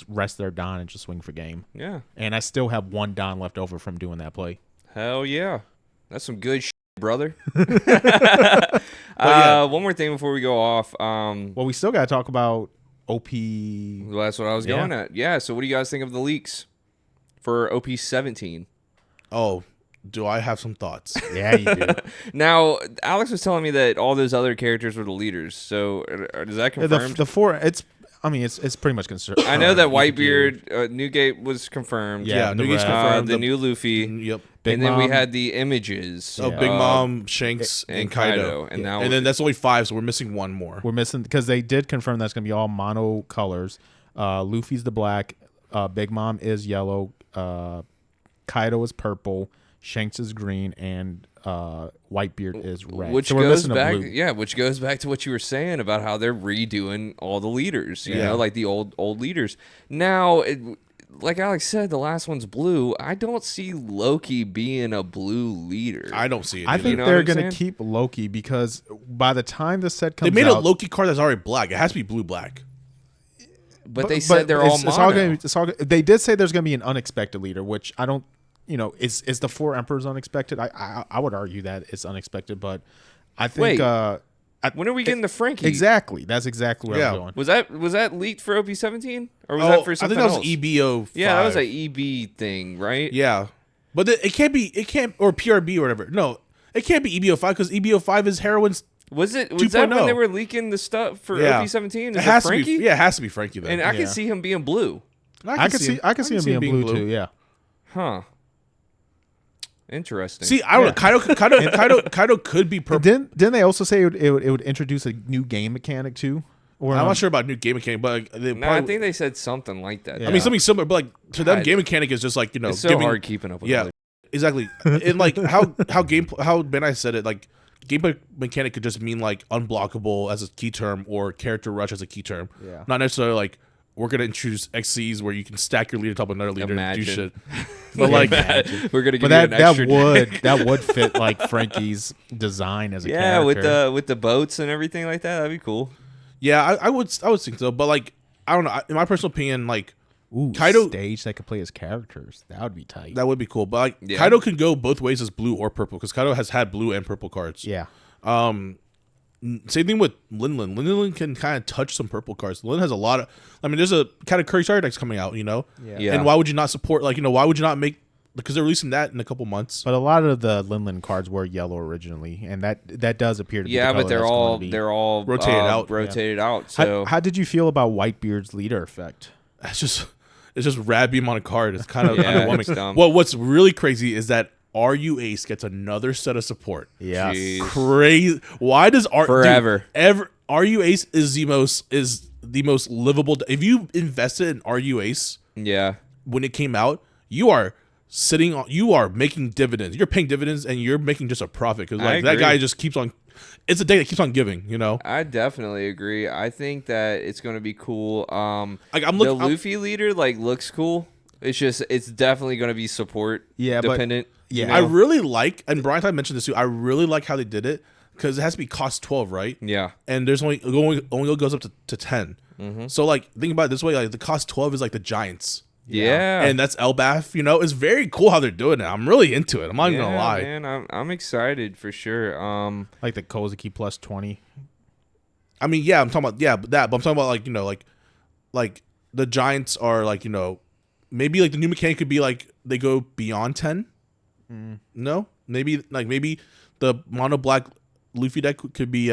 rest their Don, and just swing for game. Yeah. And I still have 1 Don left over from doing that play. Hell yeah, that's some good shit, brother. Yeah. One more thing before we go off. Well, we still got to talk about OP. Well, that's what I was going at. Yeah. So, what do you guys think of the leaks for OP 17? Oh, do I have some thoughts? Yeah, you do. Now, Alex was telling me that all those other characters were the leaders. So, is that confirmed? The 4. It's pretty much concerned. I know that Whitebeard, Newgate was confirmed. Yeah, Newgate's confirmed. The new Luffy. Yep. Big and then Mom. we had the images. Big Mom, Shanks, and Kaido. And now, and then that's only 5, so we're missing 1 more. We're missing because they did confirm that's going to be all mono colors. Luffy's the black. Big Mom is yellow. Kaido is purple. Shanks is green, and Whitebeard is red. Which so we're goes missing back, a blue. yeah, which goes back to what you were saying about how they're redoing all the leaders. You know, like the old leaders. Now, like Alex said, the last one's blue. I don't see Loki being a blue leader. I don't see it. I either. think You know they're what I'm going to saying? keep Loki because by the time the set comes They made out, a Loki card that's already black. It has to be blue black. But they said they're all mono. They did say there's going to be an unexpected leader, which I don't. You know, is the 4 Emperors unexpected? I would argue that it's unexpected, but I think. Wait, when are we getting the Frankie? Exactly. That's exactly where I'm going. Was that leaked for OP17 or was that for something else? I think that was EBO5. Yeah, that was an EB thing, right? Yeah, but it can't or PRB or whatever. No, it can't be EBO5 because EBO5 is heroine's. Was that 2.0. when they were leaking the stuff for OP17? Is it has Frankie? to be. Yeah, it has to be Frankie then. And I can see him being blue. I can see him being blue too. Yeah. Huh. Interesting. See, I don't know. Kaido could be purple. Didn't they also say it would introduce a new game mechanic too? Or I'm not sure about new game mechanic, but I think they said something like that. Yeah. I mean, something similar, but like to them, game mechanic is just like it's so hard keeping up with. Yeah, exactly. And like how Ben I said it, like game mechanic could just mean like unblockable as a key term or character rush as a key term. Yeah. Not necessarily like we're gonna introduce XCs where you can stack your leader on top of another leader and do shit. But like we're gonna give you an extra. that would fit like Frankie's design as a character. Yeah, with the boats and everything like that. That'd be cool. Yeah, I would think so. But like I don't know. In my personal opinion, like Kaido stage that could play as characters. That would be tight. That would be cool. But like Kaido can go both ways as blue or purple because Kaido has had blue and purple cards. Yeah. Same thing with Linlin. Linlin can kind of touch some purple cards. Linlin has a lot of. I mean, there's a kind of Curry starter decks coming out, you know. Yeah. And why would you not support? Like, you know, why would you not make? Because they're releasing that in a couple months. But a lot of the Linlin cards were yellow originally, and that does appear to be. Yeah, the but they're all rotated out. So how did you feel about Whitebeard's leader effect? It's just rad beam on a card. It's kind of underwhelming. Well, what's really crazy is that RU Ace gets another set of support. Yeah, crazy. Why does RU Ace is the most livable? If you invested in RU Ace, when it came out, you are making dividends. You're paying dividends, and you're making just a profit because like that guy just keeps on. It's a day that keeps on giving, you know. I definitely agree. I think that it's going to be cool. Like the Luffy leader looks cool. It's definitely going to be support dependent. Yeah, I really like, and Bryan Ha mentioned this too. I really like how they did it because it has to be cost 12, right? Yeah, and there's only goes up to 10. Mm-hmm. So like think about it this way: like the cost 12 is like the Giants. Yeah, and that's Elbaf. You know, it's very cool how they're doing it. I'm really into it. I'm not even gonna lie. Man, I'm excited for sure. Like the Kozuki plus 20. I mean, yeah, I'm talking about that, but I'm talking about like, you know, like the Giants are like, you know, maybe like the new mechanic could be like they go beyond 10. No, maybe the mono black Luffy deck could be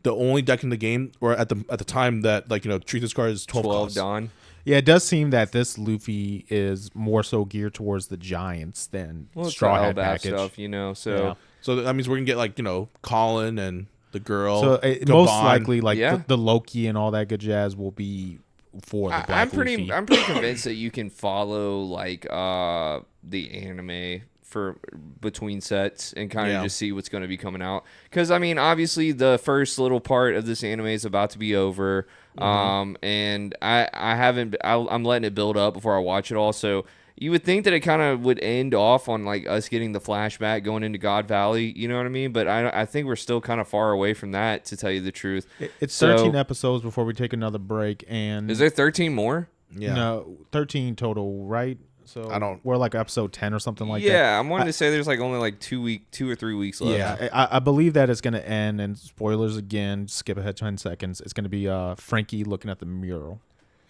the only deck in the game, or at the time that like treat this card as 12 Dawn. Yeah, it does seem that this Luffy is more so geared towards the Giants than Straw Hat package stuff, So so that means we're gonna get like Colin and the girl. So most likely, like the Loki and all that good jazz will be for the Black Luffy. I'm pretty convinced that you can follow like the anime for between sets and kind of just see what's going to be coming out. Because I mean, obviously, the first little part of this anime is about to be over, and I'm letting it build up before I watch it all. So you would think that it kind of would end off on like us getting the flashback going into God Valley. You know what I mean? But I think we're still kind of far away from that, to tell you the truth. It's 13 episodes before we take another break. And is there 13 more? Yeah, no, 13 total, right? So we're like episode 10 or something like that. Yeah, I'm wanting to say there's like only like 2 or 3 weeks left. Yeah, I believe that it's going to end, and spoilers again, skip ahead 10 seconds. It's going to be Frankie looking at the mural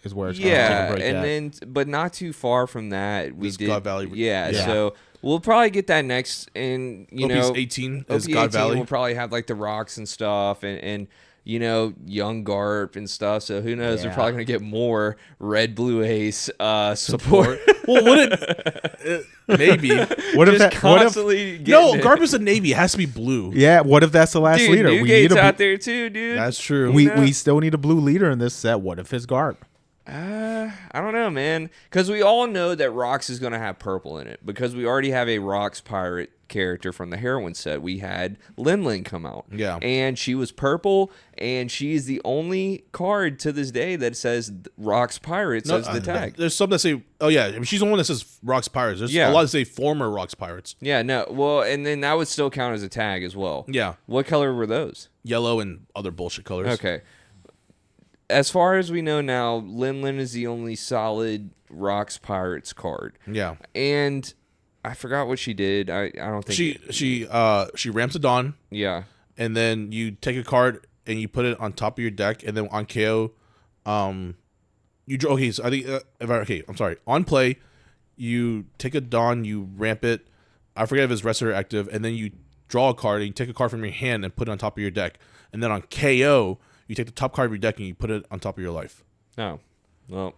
is where it's going to take a break then, but not too far from that, we did God Valley. Yeah, so we'll probably get that next, and OP's 18 is God Valley. We'll probably have like the rocks and stuff, and young Garp and stuff. So who knows? We're probably gonna get more Red Blue Ace support. Well, maybe? What if that? No, Garp is a Navy. It has to be blue. Yeah. What if that's the last leader? We need out there too, dude. That's true. We still need a blue leader in this set. What if it's Garp? I don't know, man. Because we all know that Rocks is going to have purple in it. Because we already have a Rocks pirate character from the Heroine set. We had Lin come out. Yeah. And she was purple. And she's the only card to this day that says Rocks Pirates as the tag. There's some that say, oh, yeah. I mean, she's the one that says Rocks Pirates. There's a lot that say former Rocks Pirates. Yeah, no. Well, and then that would still count as a tag as well. Yeah. What color were those? Yellow and other bullshit colors. Okay. As far as we know now, Lin is the only solid Rocks Pirates card. Yeah. And I forgot what she did. I don't think she ramps a Dawn. Yeah. And then you take a card and you put it on top of your deck, and then on KO, you draw. Okay, so I think I'm sorry. On play, you take a Dawn, you ramp it. I forget if it's rested or active, and then you draw a card and you take a card from your hand and put it on top of your deck. And then on KO, you take the top card of your deck and you put it on top of your life. Oh, well,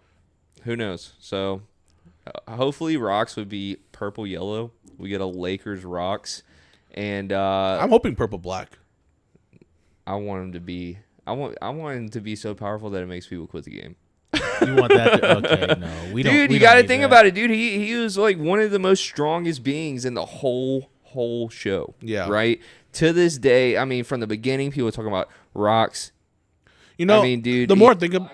who knows? So hopefully Rocks would be purple yellow. We get a Lakers Rocks, and I'm hoping purple black. I want him to be. I want him to be so powerful that it makes people quit the game. You want that? Okay, no, we don't. Dude, you got to think about it, dude. He was like one of the most strongest beings in the whole show. Yeah. Right. To this day, I mean, from the beginning, people were talking about Rocks. I mean, dude. The more I think of,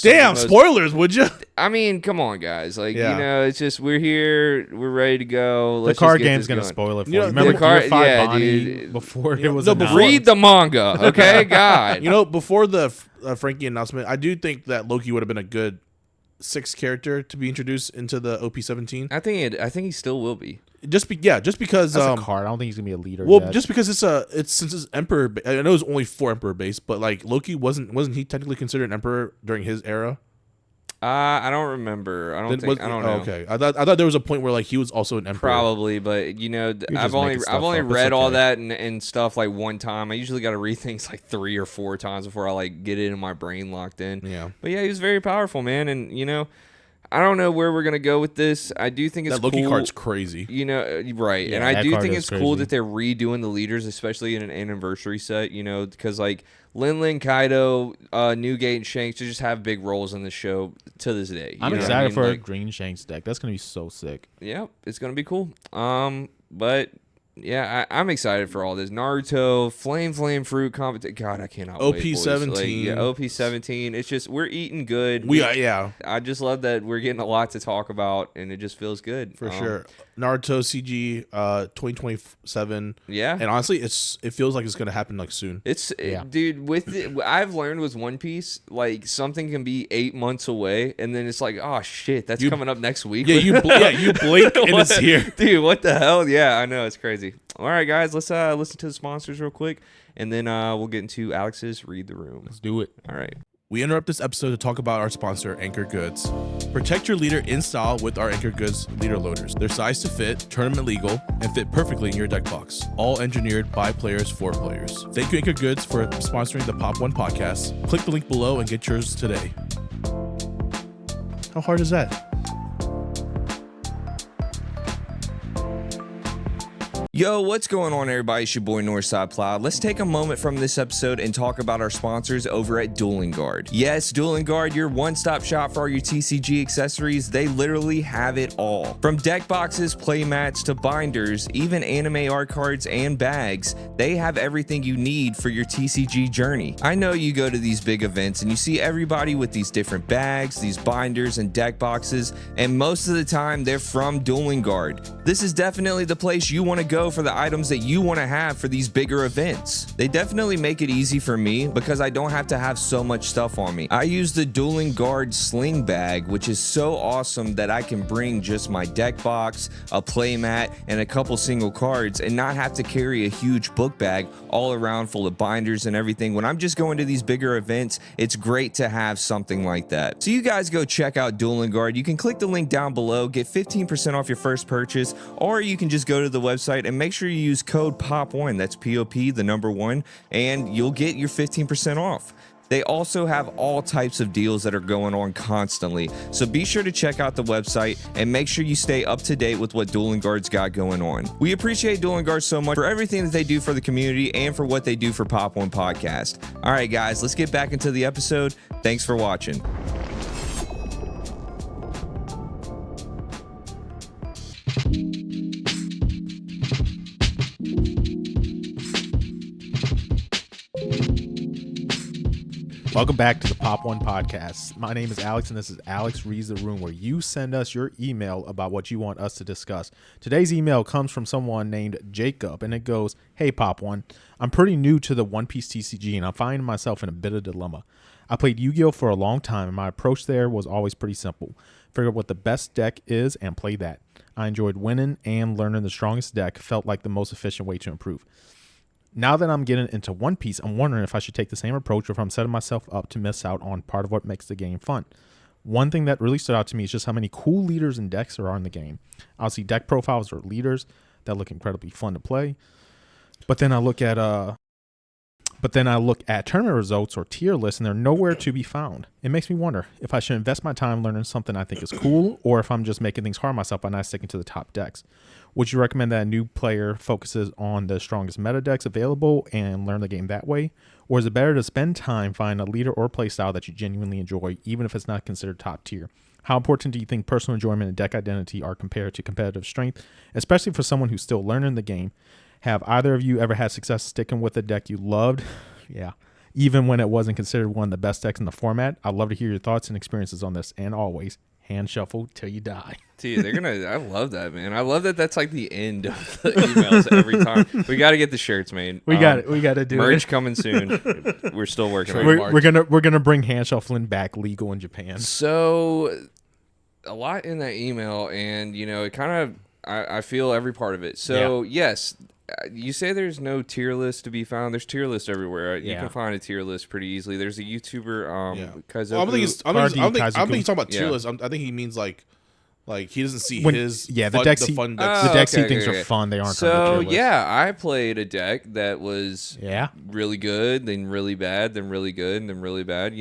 Damn, spoilers, would you? I mean, come on, guys. Like, it's just we're here, we're ready to go. The card game's gonna spoil it for you. Remember Gear 5 Bonnie dude. Before it was read the manga, okay? God. Before the Frankie announcement, I do think that Loki would have been a good 6th character to be introduced into the OP17. I think he still will be. Just because that's a card. I don't think he's gonna be a leader. Well, yet. just because it's since it's Emperor. I know it's only 4 Emperor base, but like Loki wasn't he technically considered an Emperor during his era? I don't remember. I don't know. Okay, I thought there was a point where like he was also an Emperor. Probably, but I've only read all that and stuff like one time. I usually got to read things like 3 or 4 times before I like get it in my brain locked in. Yeah, but yeah, he was very powerful, man, and I don't know where we're gonna go with this. I do think it's that Loki cool. card's crazy. Right? Yeah, and I do think it's cool that they're redoing the leaders, especially in an anniversary set. Because like Lin, Kaido, Newgate, and Shanks just have big roles in the show to this day. I'm excited for a Green Shanks deck. That's gonna be so sick. Yeah, it's gonna be cool. But yeah, I'm excited for all this. Naruto, Flame Fruit competition. God, I cannot wait. OP17. OP17. It's just we're eating good. I just love that we're getting a lot to talk about, and it just feels good. For sure. Naruto CG 2027. Yeah. And honestly, it feels like it's gonna happen like soon. Dude. I've learned with One Piece, like something can be 8 months away, and then it's like, oh shit, that's coming up next week. Yeah, you blink and it's here, dude. What the hell? Yeah, I know, it's crazy. All right, guys, let's listen to the sponsors real quick, and then we'll get into Alex's Read the Room. Let's do it. All right. We interrupt this episode to talk about our sponsor, ANGKOR Goods. Protect your leader in style with our ANGKOR Goods leader loaders. They're sized to fit, tournament legal, and fit perfectly in your deck box. All engineered by players for players. Thank you, ANGKOR Goods, for sponsoring the Pop.1 podcast. Click the link below and get yours today. How hard is that? Yo, what's going on, everybody? It's your boy Northside Plow. Let's take a moment from this episode and talk about our sponsors over at Dueling Guard. Yes, Dueling Guard, your one-stop shop for all your TCG accessories. They literally have it all. From deck boxes, play mats, to binders, even anime art cards and bags, they have everything you need for your TCG journey. I know you go to these big events and you see everybody with these different bags, these binders, and deck boxes, and most of the time they're from Dueling Guard. This is definitely the place you want to go for the items that you want to have for these bigger events. They definitely make it easy for me because I don't have to have so much stuff on me. I use the Dueling Guard sling bag, which is so awesome that I can bring just my deck box, a playmat, and a couple single cards and not have to carry a huge book bag all around full of binders and everything. When I'm just going to these bigger events, it's great to have something like that. So you guys go check out Dueling Guard. You can click the link down below, get 15% off your first purchase, or you can just go to the website and make sure you use code POP1, that's POP, the number 1, and you'll get your 15% off. They also have all types of deals that are going on constantly, so be sure to check out the website and make sure you stay up to date with what Dueling Guard's got going on. We appreciate Dueling Guard so much for everything that they do for the community and for what they do for Pop.1 Podcast. All right, guys, let's get back into the episode. Thanks for watching. Welcome back to the Pop.1 podcast. My name is Alex, and this is Alex Reads the Room, where you send us your email about what you want us to discuss. Today's email comes from someone named Jacob, and it goes, "Hey Pop.1, I'm pretty new to the One Piece TCG, and I'm finding myself in a bit of a dilemma. I played Yu-Gi-Oh for a long time, and my approach there was always pretty simple. Figure out what the best deck is and play that. I enjoyed winning, and learning the strongest deck felt like the most efficient way to improve. Now that I'm getting into One Piece, I'm wondering if I should take the same approach or if I'm setting myself up to miss out on part of what makes the game fun. One thing that really stood out to me is just how many cool leaders and decks there are in the game. I'll see deck profiles or leaders that look incredibly fun to play, but then I look at tournament results or tier lists, and they're nowhere to be found. It makes me wonder if I should invest my time learning something I think is cool, or if I'm just making things hard myself by not sticking to the top decks. Would you recommend that a new player focuses on the strongest meta decks available and learn the game that way? Or is it better to spend time finding a leader or play style that you genuinely enjoy, even if it's not considered top tier? How important do you think personal enjoyment and deck identity are compared to competitive strength, especially for someone who's still learning the game? Have either of you ever had success sticking with a deck you loved? Yeah. Even when it wasn't considered one of the best decks in the format? I'd love to hear your thoughts and experiences on this. And always, hand shuffle till you die." Dude, I love that, man. I love that that's like the end of the emails every time. We got to get the shirts made. We got to do merch it. Merch coming soon. We're still working on it. We're gonna bring hand shuffling back legal in Japan. So a lot in that email, and it kind of I feel every part of it. So yes, you say there's no tier list to be found. There's tier lists everywhere. You can find a tier list pretty easily. There's a YouTuber, Kaizoku. I don't think he's talking about tier list. I think he means like he doesn't see his the decks the fun decks. The decks he thinks are fun. They aren't. So on the tier list. I played a deck that was really good, then really bad, then really good, and then really bad.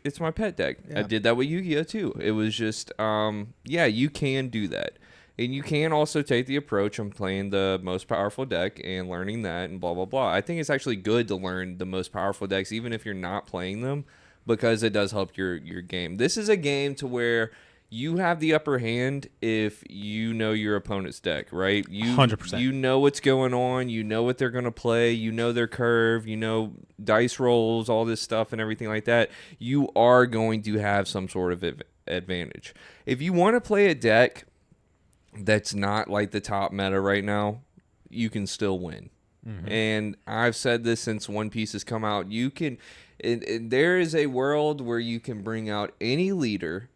It's my pet deck. I did that with Yu-Gi-Oh too. It was just you can do that. And you can also take the approach of playing the most powerful deck and learning that and blah, blah, blah. I think it's actually good to learn the most powerful decks, even if you're not playing them, because it does help your game. This is a game to where you have the upper hand if you know your opponent's deck, right? 100%. You know what's going on. You know what they're going to play. You know their curve. You know dice rolls, all this stuff and everything like that. You are going to have some sort of advantage. If you want to play a deck that's not like the top meta right now, you can still win. Mm-hmm. And I've said this since One Piece has come out. You can, there is a world where you can bring out any leader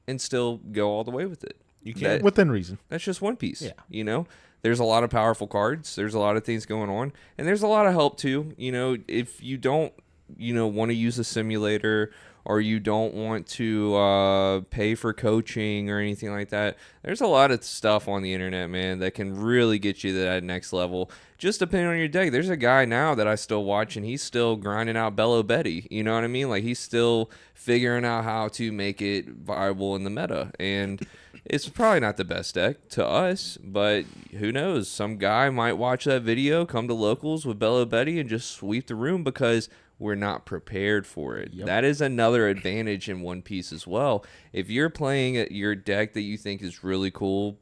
and still go all the way with it. You can, within reason. That's just One Piece. Yeah. There's a lot of powerful cards. There's a lot of things going on, and there's a lot of help too. If you don't, want to use a simulator, or you don't want to pay for coaching or anything like that, there's a lot of stuff on the internet, man, that can really get you to that next level. Just depending on your deck. There's a guy now that I still watch, and he's still grinding out Bello Betty. You know what I mean? Like, he's still figuring out how to make it viable in the meta. And it's probably not the best deck to us, but who knows? Some guy might watch that video, come to locals with Bello Betty, and just sweep the room because we're not prepared for it. Yep. That is another advantage in One Piece as well. If you're playing your deck that you think is really cool,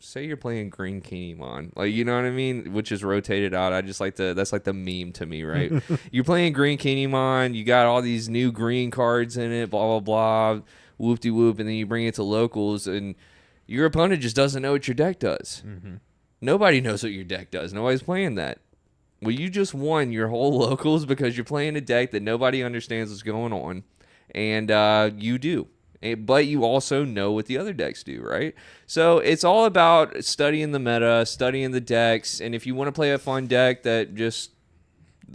say you're playing Green Kinemon, like, you know what I mean, which is rotated out. I just like that's like the meme to me, right? You're playing Green Kinemon, you got all these new green cards in it, blah blah blah, whoop-de-whoop, and then you bring it to locals, and your opponent just doesn't know what your deck does. Nobody knows what your deck does. Nobody's playing that. Well, you just won your whole locals because you're playing a deck that nobody understands what's going on, and you do. But you also know what the other decks do, right? So it's all about studying the meta, studying the decks, and if you want to play a fun deck that just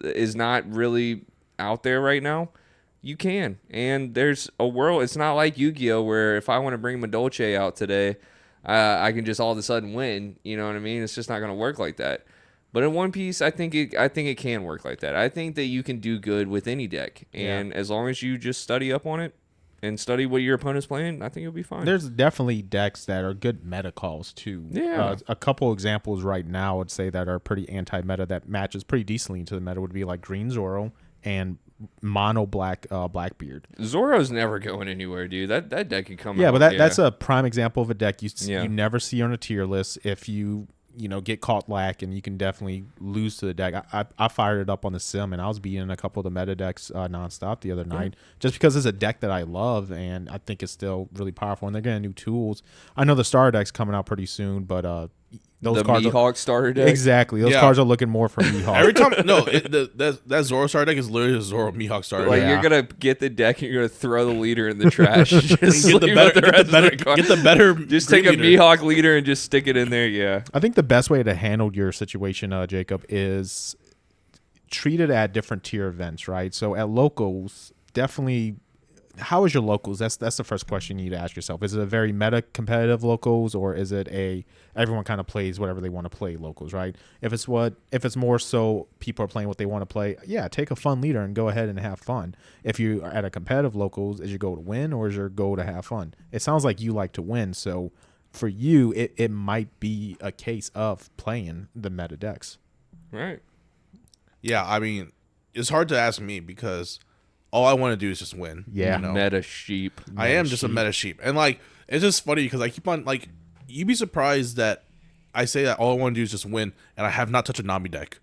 is not really out there right now, you can. And there's a world. It's not like Yu-Gi-Oh! Where if I want to bring Madolche out today, I can just all of a sudden win. You know what I mean? It's just not going to work like that. But in One Piece, I think it can work like that. I think that you can do good with any deck, and as long as you just study up on it and study what your opponent's playing, I think you'll be fine. There's definitely decks that are good meta calls too. Yeah. A couple examples right now, I'd say, that are pretty anti-meta that matches pretty decently into the meta would be like Green Zoro and Mono Black Blackbeard. Zoro's never going anywhere, dude. That deck can come out. Yeah, but that's a prime example of a deck you never see on a tier list. If you get caught lacking, you can definitely lose to the deck. I fired it up on the sim, and I was beating a couple of the meta decks nonstop the other night, just because it's a deck that I love, and I think it's still really powerful. And they're getting new tools. I know the starter deck's coming out pretty soon, but those cards Mihawk starter deck? Exactly. Those cards are looking more for Mihawk. Every time, that Zoro starter deck is literally a Zoro Mihawk starter deck. Like, you're going to get the deck and you're going to throw the leader in the trash. Just get the better. Just take a Mihawk leader and just stick it in there, yeah. I think the best way to handle your situation, Jacob, is treat it at different tier events, right? So at locals, definitely... How is your locals? That's the first question you need to ask yourself. Is it a very meta competitive locals, or is it everyone kind of plays whatever they want to play locals, right? If it's more so people are playing what they want to play, yeah, take a fun leader and go ahead and have fun. If you are at a competitive locals, is your goal to win or is your goal to have fun? It sounds like you like to win, so for you, it might be a case of playing the meta decks. Right. Yeah, I mean, it's hard to ask me because all I want to do is just win. Yeah. Meta sheep. I am just a meta sheep. And, like, it's just funny because I keep on, like, you'd be surprised that I say that all I want to do is just win, and I have not touched a Nami deck,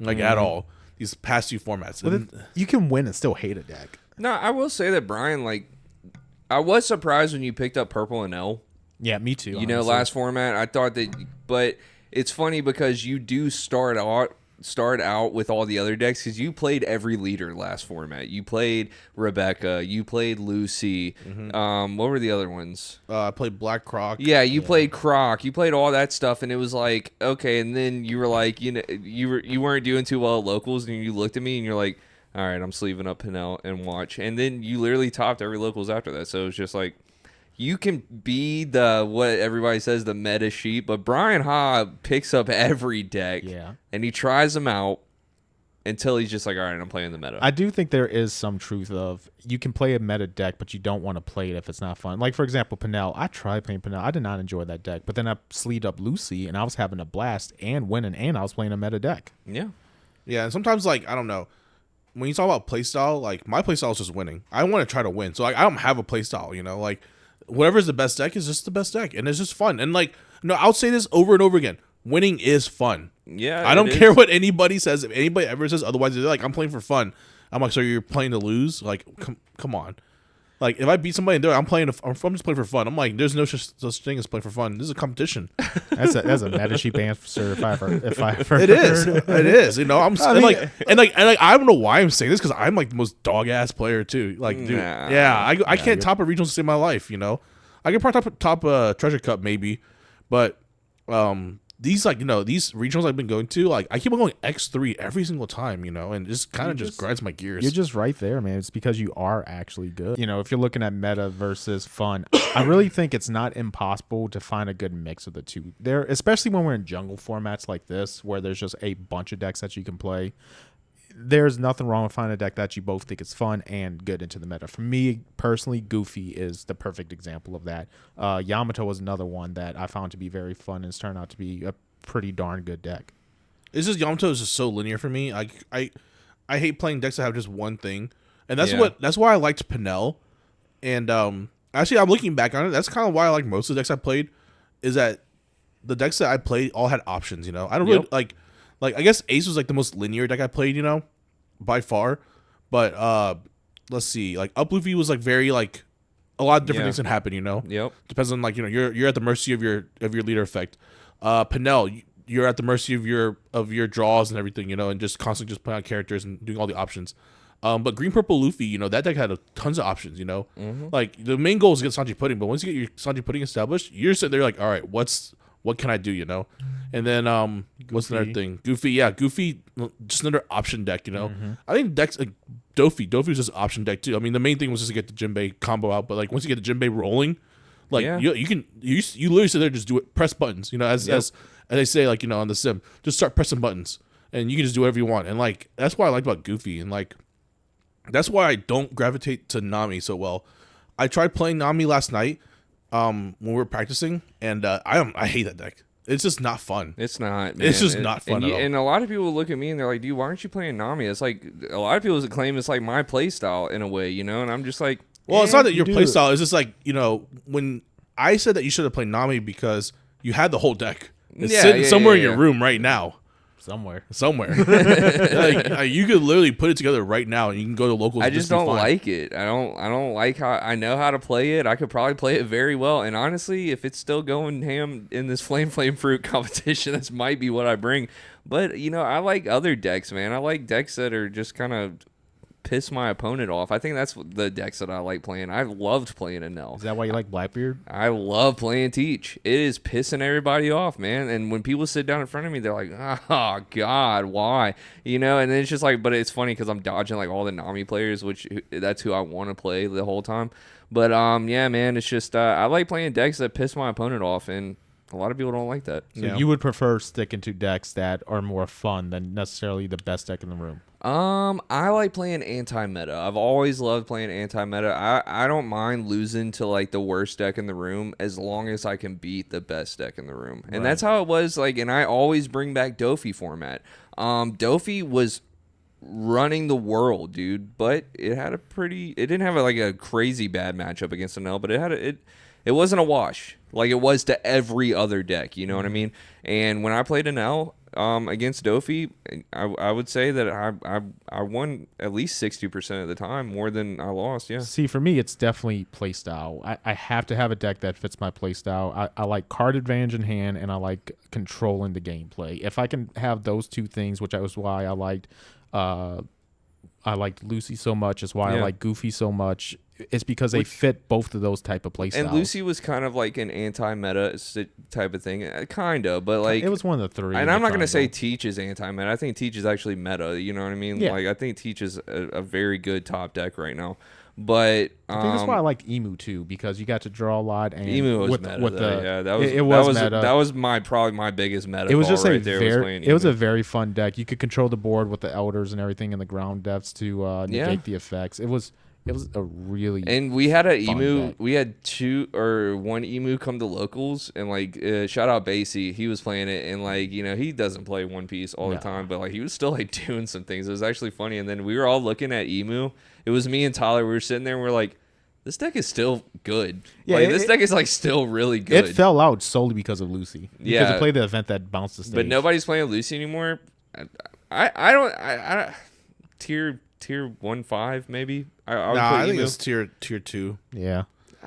like, at all, these past few formats. Well, you can win and still hate a deck. No, I will say that, Brian, like, I was surprised when you picked up Purple and L. Yeah, me too. You know, last format, I thought that, but it's funny because you do start out with all the other decks because you played every leader last format. You played Rebecca. You played Lucy. What were the other ones? I played Black Croc. Yeah, you played Croc. You played all that stuff, and it was like, okay. And then you were like, you weren't doing too well at locals, and you looked at me and you're like, all right, I'm sleeving up Pinel and watch. And then you literally topped every locals after that. So it was just like, you can be what everybody says, the meta sheep, but Bryan Ha picks up every deck, and he tries them out until he's just like, all right, I'm playing the meta. I do think there is some truth of you can play a meta deck, but you don't want to play it if it's not fun. Like, for example, Pinel. I tried playing Pinel. I did not enjoy that deck, but then I sleeved up Lucy, and I was having a blast and winning, and I was playing a meta deck. Yeah. Yeah, and sometimes, like, I don't know. When you talk about playstyle, like, my playstyle is just winning. I want to try to win. So, like, I don't have a playstyle, you know? Like, whatever's the best deck is just the best deck, and it's just fun. And, like, no, I'll say this over and over again. Winning is fun. Yeah, I don't care what anybody says. If anybody ever says otherwise, they're like, I'm playing for fun. I'm like, so you're playing to lose? Like, come on. Like, if I beat somebody and they're like, I'm just playing for fun. I'm like, there's no such thing as playing for fun. This is a competition. That's a meta sheep answer if I ever it is. It is. You know, I don't know why I'm saying this because I'm like the most dog ass player too. Like, dude, I can't top a regional to save my life. You know, I can probably top Treasure Cup maybe, but these like these regionals I've been going to, like I keep on going X3 every single time, and it just kind of just grinds my gears. You're just right there, man. It's because you are actually good. If you're looking at meta versus fun, I really think it's not impossible to find a good mix of the two. There, especially when we're in jungle formats like this, where there's just a bunch of decks that you can play. There's nothing wrong with finding a deck that you both think is fun and good into the meta. For me personally, Goofy is the perfect example of that. Yamato was another one that I found to be very fun and it's turned out to be a pretty darn good deck. It's just Yamato is just so linear for me. I hate playing decks that have just one thing, and that's why I liked Pinel. And actually, I'm looking back on it. That's kind of why I like most of the decks I played. Is that the decks that I played all had options. I don't really like I guess Ace was like the most linear deck I played, by far. But let's see, like Up Luffy was like very like a lot of different things can happen. Yep. Depends on you're at the mercy of your leader effect. Pinel, you're at the mercy of your draws and everything, and just constantly just playing out characters and doing all the options. But Green Purple Luffy, that deck had tons of options. Like the main goal is to get Sanji Pudding, but once you get your Sanji Pudding established, you're sitting there like, all right, what can I do, And then what's another thing? Goofy, just another option deck, I think decks like Dofi was just option deck too. I mean, the main thing was just to get the Jinbei combo out, but like once you get the Jinbei rolling, like you literally sit there and just do it, press buttons, as they say, like on the sim, just start pressing buttons, and you can just do whatever you want. And like that's what I like about Goofy, and like that's why I don't gravitate to Nami so well. I tried playing Nami last night. When we were practicing, and I hate that deck. It's just not fun. It's not, man. It's just not fun at all. And a lot of people look at me and they're like, dude, why aren't you playing Nami? It's like, a lot of people claim it's like my play style in a way, and I'm just like, well, it's not that your play style. It's just like, when I said that you should have played Nami because you had the whole deck. It's sitting somewhere in your room right now. Somewhere. Like, you could literally put it together right now, and you can go to locals. I just don't like it. I don't like how I know how to play it. I could probably play it very well. And honestly, if it's still going ham in this Flame Fruit competition, this might be what I bring. But I like other decks, man. I like decks that are just kind of piss my opponent off. I think that's the decks that I like playing. I loved playing Enel. Is that why you like Blackbeard? I love playing Teach. It is pissing everybody off, man. And when people sit down in front of me, they're like, oh, God, why? And then it's just like, but it's funny because I'm dodging like all the Nami players, which that's who I want to play the whole time. But yeah, man, it's just I like playing decks that piss my opponent off, and a lot of people don't like that. So you would prefer sticking to decks that are more fun than necessarily the best deck in the room? I like playing anti-meta. I've always loved playing anti-meta. I don't mind losing to like the worst deck in the room as long as I can beat the best deck in the room. And that's how it was, like, and I always bring back Dofi format. Dofi was running the world, dude, but it didn't have a crazy bad matchup against Enel, but it wasn't a wash like it was to every other deck, you know what I mean? And when I played Enel against Dofi, I would say that I won at least 60% of the time, more than I lost. Yeah. See, for me, it's definitely playstyle. I have to have a deck that fits my playstyle. I like card advantage in hand, and I like controlling the gameplay. If I can have those two things, which was why I liked Lucy so much, is why I like Goofy so much. It's because they fit both of those type of playstyles. And Lucy was kind of like an anti-meta type of thing, kind of, but like it was one of the three. And I'm not going to say Teach is anti-meta. I think Teach is actually meta. You know what I mean? Yeah. Like I think Teach is a very good top deck right now. But I think that's why I liked Emu too, because you got to draw a lot. And Emu was meta. That was probably my biggest meta. It was just right there. It was a very fun deck. You could control the board with the elders and everything in the ground depths to negate the effects. It was a really and we had a Emu. Deck. We had one Emu come to locals, and like shout out Basie, he was playing it, and like he doesn't play One Piece all the time, but like he was still like doing some things. It was actually funny. And then we were all looking at Emu. It was me and Tyler. We were sitting there and we're like, this deck is still good. Yeah, like, this deck is like still really good. It fell out solely because of Lucy. Because it played the event that bounced the stage. But nobody's playing Lucy anymore. I don't tier 1-5 maybe. I think it's tier 2. Yeah.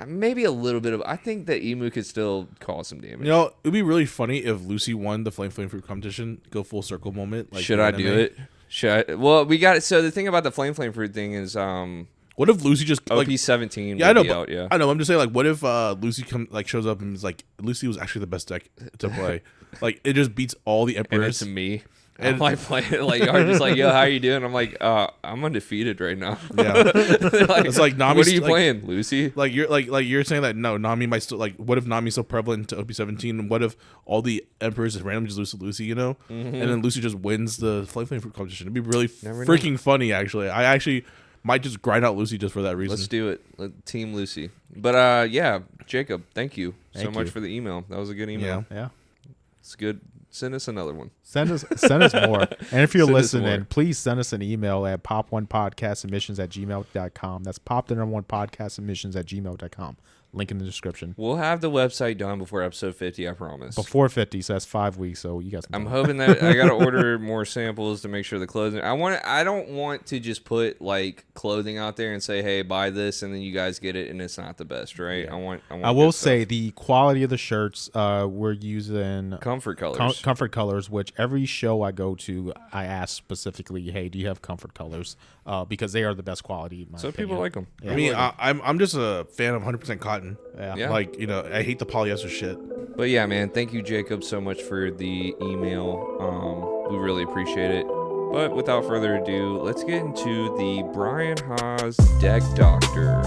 Maybe a little bit of. I think that Emu could still cause some damage. It'd be really funny if Lucy won the Flame Fruit competition. Go full circle moment. Like should I do it? Well, we got it. So the thing about the Flame Fruit thing is, What if Lucy just OP17? Yeah, I know. Out, yeah, I know. I'm just saying, like, what if Lucy shows up and is like, Lucy was actually the best deck to play. Like, it just beats all the Emperors. And it's me. And I'm like playing, like, you're just like, yo, how you doing? I'm like, I'm undefeated right now. Yeah, like, it's like Nami. What are you playing, Lucy? Like you're saying that no, Nami might still like. What if Nami's so prevalent to OP17? And what if all the Emperors just randomly just lose to Lucy? You know, and then Lucy just wins the Flame Fruit competition. It'd be really freaking funny. Actually, I actually might just grind out Lucy just for that reason. Let's do it, Team Lucy. But yeah, Jacob, thank you so much for the email. That was a good email. Yeah, it's good. Send us another one. Send us more. And if you're listening, please send us an email at pop1podcastsubmissions@gmail.com. That's pop1podcastsubmissions@gmail.com. Link in the description. We'll have the website done before episode 50, I promise. Before 50, so that's 5 weeks. So you guys. I'm hoping that I got to order more samples to make sure the clothing. I don't want to just put like clothing out there and say, "Hey, buy this," and then you guys get it, and it's not the best, right? Yeah. I will say the quality of the shirts. We're using comfort colors. Comfort colors, which every show I go to, I ask specifically, "Hey, do you have comfort colors?" Because they are the best quality. In my opinion. People like them. Yeah. I mean, I'm just a fan of 100% cotton. Yeah. Like, you know, I hate the polyester shit. But yeah, man, thank you, Jacob, so much for the email. We really appreciate it. But without further ado, let's get into the Bryan Ha's Deck Doctor.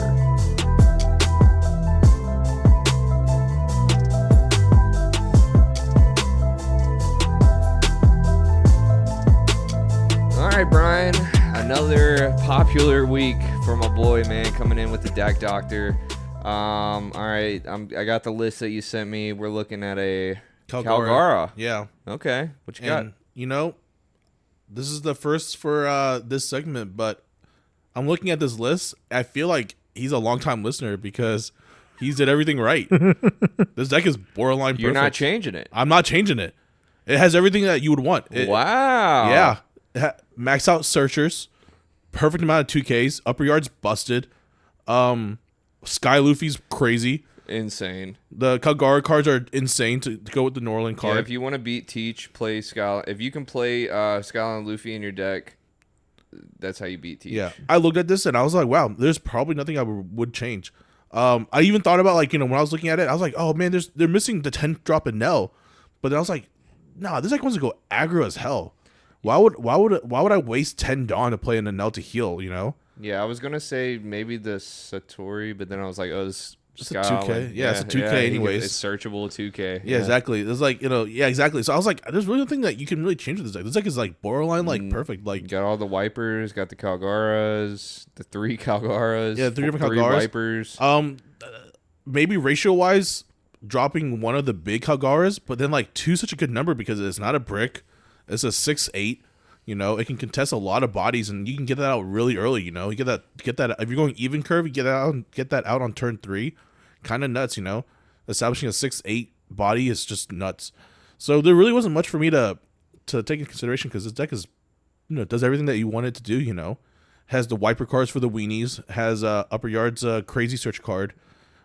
All right, Brian, another popular week for my boy, man, coming in with the Deck Doctor. All right, I got the list that you sent me. We're looking at a Kalgara. Yeah. Okay. What you got? You know, this is the first for this segment, but I'm looking at this list. I feel like he's a longtime listener because he's did everything right. This deck is borderline perfect. You're not changing it. I'm not changing it. It has everything that you would want. Wow. Yeah. Max out searchers, perfect amount of 2Ks, upper yards busted. Sky Luffy's crazy. Insane. The Kalgara cards are insane to go with the Norland card. Yeah, if you want to beat Teach, play Sky. If you can play Skyline and Luffy in your deck, that's how you beat Teach. Yeah. I looked at this and I was like, wow, there's probably nothing I would change. I even thought about, like, you know, when I was looking at it, I was like, oh man, they're missing the 10th drop in Nell. But then I was like, nah, this deck wants to go aggro as hell. Why would I waste 10 Dawn to play in a Nell to heal, you know? Yeah, I was gonna say maybe the Satori, but then I was like, oh, this it's a 2K. Yeah, it's a 2K anyways. It's searchable 2K. Yeah, exactly. It's like, you know, yeah, exactly. So I was like, there's really nothing that you can really change with this deck. This deck is like borderline, like perfect. Like, got all the wipers, got the Kalgaras, the 3 Kalgaras. Yeah, 3 different Kalgaras. 3 wipers. Maybe ratio wise, dropping one of the big Kalgaras, but then like 2 is such a good number because it's not a brick. It's a 6/8. You know, it can contest a lot of bodies, and you can get that out really early. You know, you get that if you're going even curve, you get that out on turn 3. Kind of nuts, you know. Establishing a 6/8 body is just nuts. So there really wasn't much for me to take into consideration because this deck is, you know, does everything that you want it to do. You know, has the wiper cards for the weenies, has upper yards crazy search card.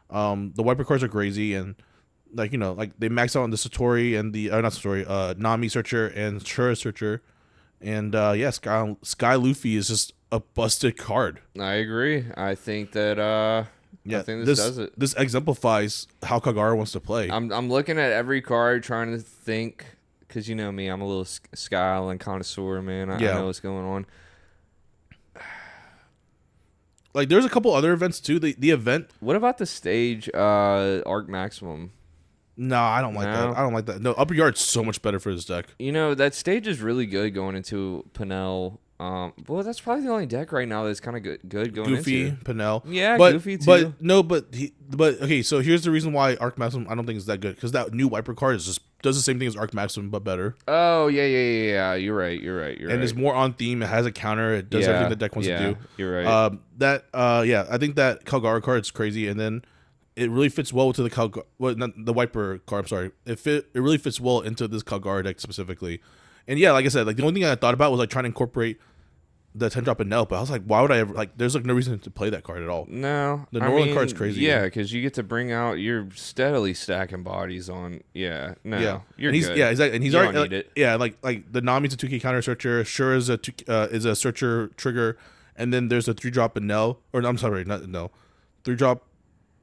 The wiper cards are crazy, and like, you know, like they max out on the Satori and the not Satori, Nami searcher and Shura searcher. And yeah, Sky Luffy is just a busted card. I agree. I think that I think this does it. This exemplifies how Kalgara wants to play. I'm looking at every card, trying to think, because you know me, I'm a little Sky Island connoisseur, man. I know what's going on. Like, there's a couple other events too. The event. What about the stage Arc Maximum? No, I don't like that. I don't like that. No, upper yard's so much better for this deck. You know, that stage is really good going into Pinel. Well, that's probably the only deck right now that's kind of good going Goofy, into. Pinel. Yeah, Goofy too. But okay, so here's the reason why Arc Maximum I don't think is that good, because that new wiper card does the same thing as Arc Maximum but better. Oh, yeah. You're right. And it's more on theme. It has a counter. It does everything the deck wants to do. You're right. I think that Kalgara card is crazy, and then it really fits well to the not the wiper card. I'm sorry. It really fits well into this Kalgara deck specifically. And yeah, like I said, like the only thing I thought about was like trying to incorporate the 10 drop in Nell, but I was like, why would I ever, like, there's like no reason to play that card at all. No. The Norland card's crazy. Yeah, because you get to bring out, you're steadily stacking bodies on, you're good. Yeah, exactly. And he's you already, don't need it. Yeah, like the Nami's a 2K counter searcher, Shura is a searcher trigger, and then there's a 3-drop Enel, or I'm sorry, not Enel, 3-drop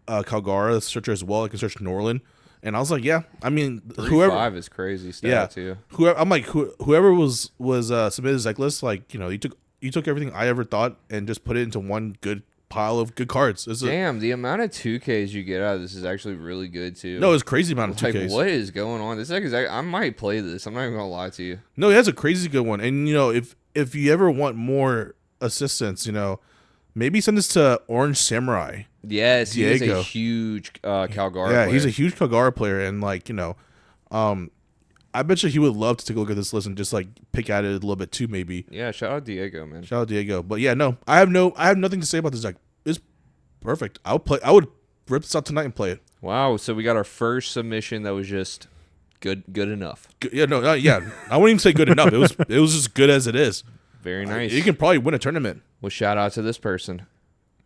Kalgara searcher as well. I can search Norland, and I was like, yeah, I mean, whoever 5 is crazy stat too. Whoever was submitted a deck list, like, you know, you took everything I ever thought and just put it into one good pile of good cards. Damn, the amount of 2Ks you get out of this is actually really good too. No, it's crazy amount of 2Ks. Like, what is going on? This deck is. I might play this. I'm not even gonna lie to you. No, it has a crazy good one. And you know, if you ever want more assistance, you know, maybe send this to Orange Samurai. Yes, he's a huge Kalgara player. Yeah, he's a huge Kalgara player, and like, you know, I bet you he would love to take a look at this list and just like pick at it a little bit too, maybe. Yeah, shout out Diego, man. Shout out Diego. But yeah, no, I have nothing to say about this deck. It's perfect. I would rip this out tonight and play it. Wow, so we got our first submission that was just good enough. Yeah, no, yeah. I wouldn't even say good enough. It was just good as it is. Very nice. You can probably win a tournament. Well, shout out to this person.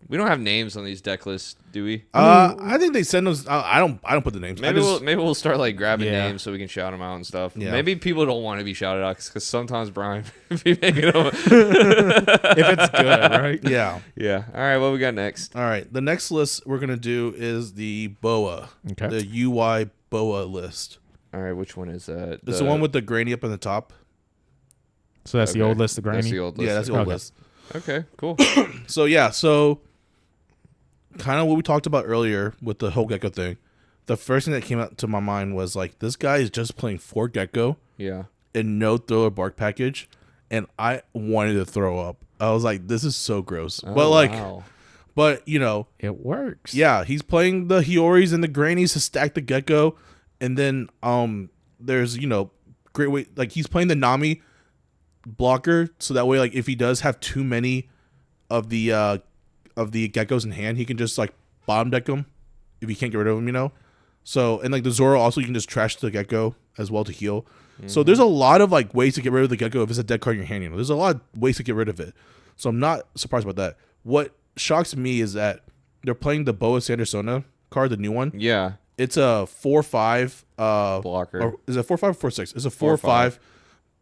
We don't have names on these deck lists, do we? I think they send us. I don't put the names. Maybe we'll start like grabbing names so we can shout them out and stuff. Yeah. Maybe people don't want to be shouted out because sometimes Brian be making them if it's good, right? Yeah. Yeah. All right. What we got next? All right. The next list we're gonna do is the BOA. Okay. The UI BOA list. All right. Which one is that? It's the one with the granny up on the top. So that's the old list, the granny. That's the old list. Yeah, that's the old list. Okay. Cool. So kind of what we talked about earlier with the whole Gecko thing. The first thing that came out to my mind was like, this guy is just playing 4 Gecko. Yeah. And no Thriller Bark package, and I wanted to throw up. I was like, this is so gross. But you know, it works. Yeah, he's playing the Hioris and the Grannies to stack the Gecko, and then there's, you know, great way, like he's playing the Nami blocker, so that way, like, if he does have too many of the geckos in hand, he can just like bottom deck them if he can't get rid of them, you know. So, and like the Zoro also, you can just trash the Gecko as well to heal. So there's a lot of like ways to get rid of the Gecko if it's a dead card in your hand, you know. There's a lot of ways to get rid of it. So I'm not surprised about that. What shocks me is that they're playing the Boa Sandersona card, the new one. Yeah. It's a 4/5 blocker. Or is it 4/5 or 4/6? It's a 4/5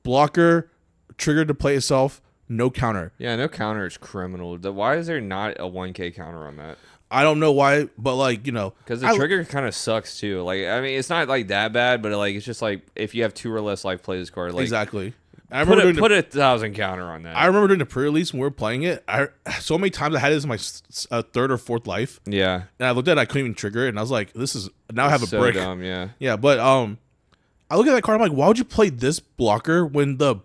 blocker, triggered to play itself, no counter. Yeah, no counter is criminal. Why is there not a 1K counter on that? I don't know why, but like, you know, because the trigger kind of sucks too. Like, I mean, it's not like that bad, but like, it's just like if you have 2 or less life, play this card. Like, exactly. I remember put a 1,000 counter on that. I remember doing the pre-release when we were playing it. So many times I had it as my 3rd or 4th life. Yeah. And I looked at it, I couldn't even trigger it, and I was like, this is now I have a brick. Dumb, yeah. Yeah, but I look at that card, I'm like, why would you play this blocker when the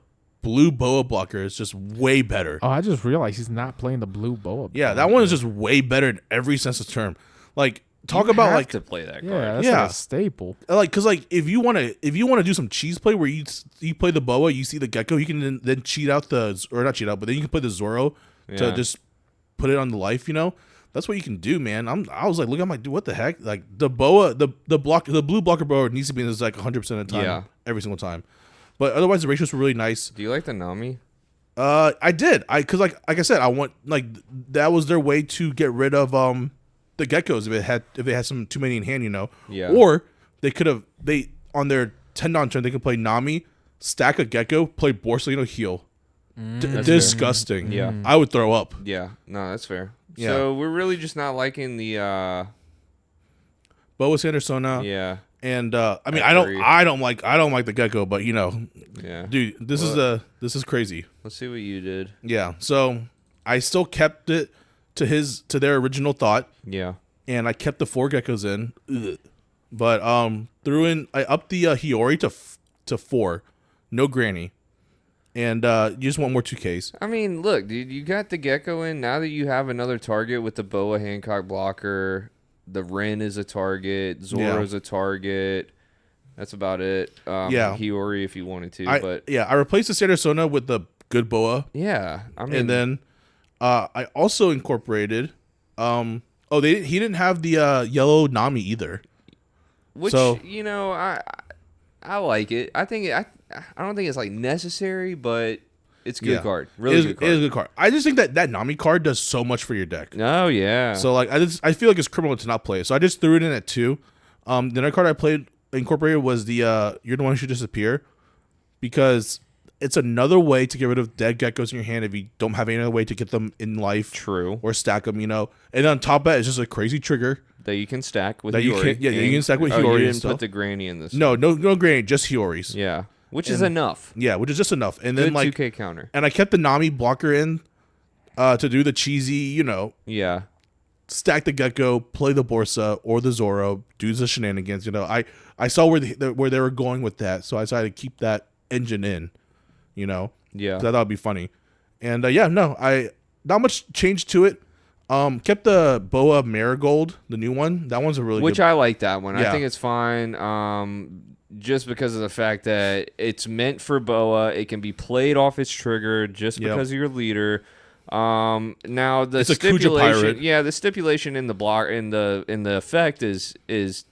blue Boa blocker is just way better? Oh, I just realized he's not playing the blue Boa. Yeah, that one is just way better in every sense of term. Like, talk about like to play that card. Yeah, that's like a staple. Like, cause like if you want to do some cheese play where you play the Boa, you see the Gecko, you can then cheat out not cheat out, but then you can play the Zoro to just put it on the life. You know, that's what you can do, man. I was like, look, I'm like, dude, what the heck? Like the Boa, the blue blocker Boa needs to be in this like 100% of the time, every single time. But otherwise, the ratios were really nice. Do you like the Nami? I did. Cause like I said, I want like that was their way to get rid of the Geckos if it had some too many in hand, you know. Yeah. Or they on their 10-don turn they could play Nami, stack a Gecko, play Borsellino, heal. Disgusting. Fair. Yeah. I would throw up. Yeah. No, that's fair. Yeah. So we're really just not liking the Boa Sandersona. Yeah. And I mean I don't like the Gecko, but you know, dude, this is crazy. Let's see what you did. Yeah. So I still kept it to their original thought. Yeah. And I kept the 4 Geckos in. Ugh. But I upped the Hiyori to 4. No Granny. And you just want more 2Ks. I mean, look, dude, you got the Gecko in. Now that you have another target with the Boa Hancock blocker, the Ren is a target, Zoro's a target. That's about it. Hiyori if you wanted to. I replaced the Sandersona with the good Boa. Yeah. I mean, and then I also incorporated he didn't have the yellow Nami either. Which, you know, I like it. I don't think it's like necessary, but it's a good card. Really good card. It is a good card. I just think that Nami card does so much for your deck. Oh yeah. So like I feel like it's criminal to not play it. So I just threw it in at 2. The other card I incorporated was the You're the One Who Should Disappear, because it's another way to get rid of dead geckos in your hand if you don't have any other way to get them in life. True. Or stack them, And on top of that, it's just a crazy trigger. That you can stack with Hiyori. You can stack with Hiyori. You didn't put the granny in this. No granny, just Hiyori's. Yeah. Which is enough. Yeah, which is just enough. And good then like 2K counter. And I kept the Nami blocker in to do the cheesy, Yeah. Stack the Gecko, play the Borsa or the Zoro, do the shenanigans. I saw where they were going with that, so I decided to keep that engine in. Yeah. I thought it'd be funny. And not much change to it. Kept the Boa Marigold, the new one. That one's a really Which good. I like that one. Yeah. I think it's fine. Just because of the fact that it's meant for Boa, it can be played off its trigger just because of your leader. Now the stipulation, the stipulation in the block in the effect is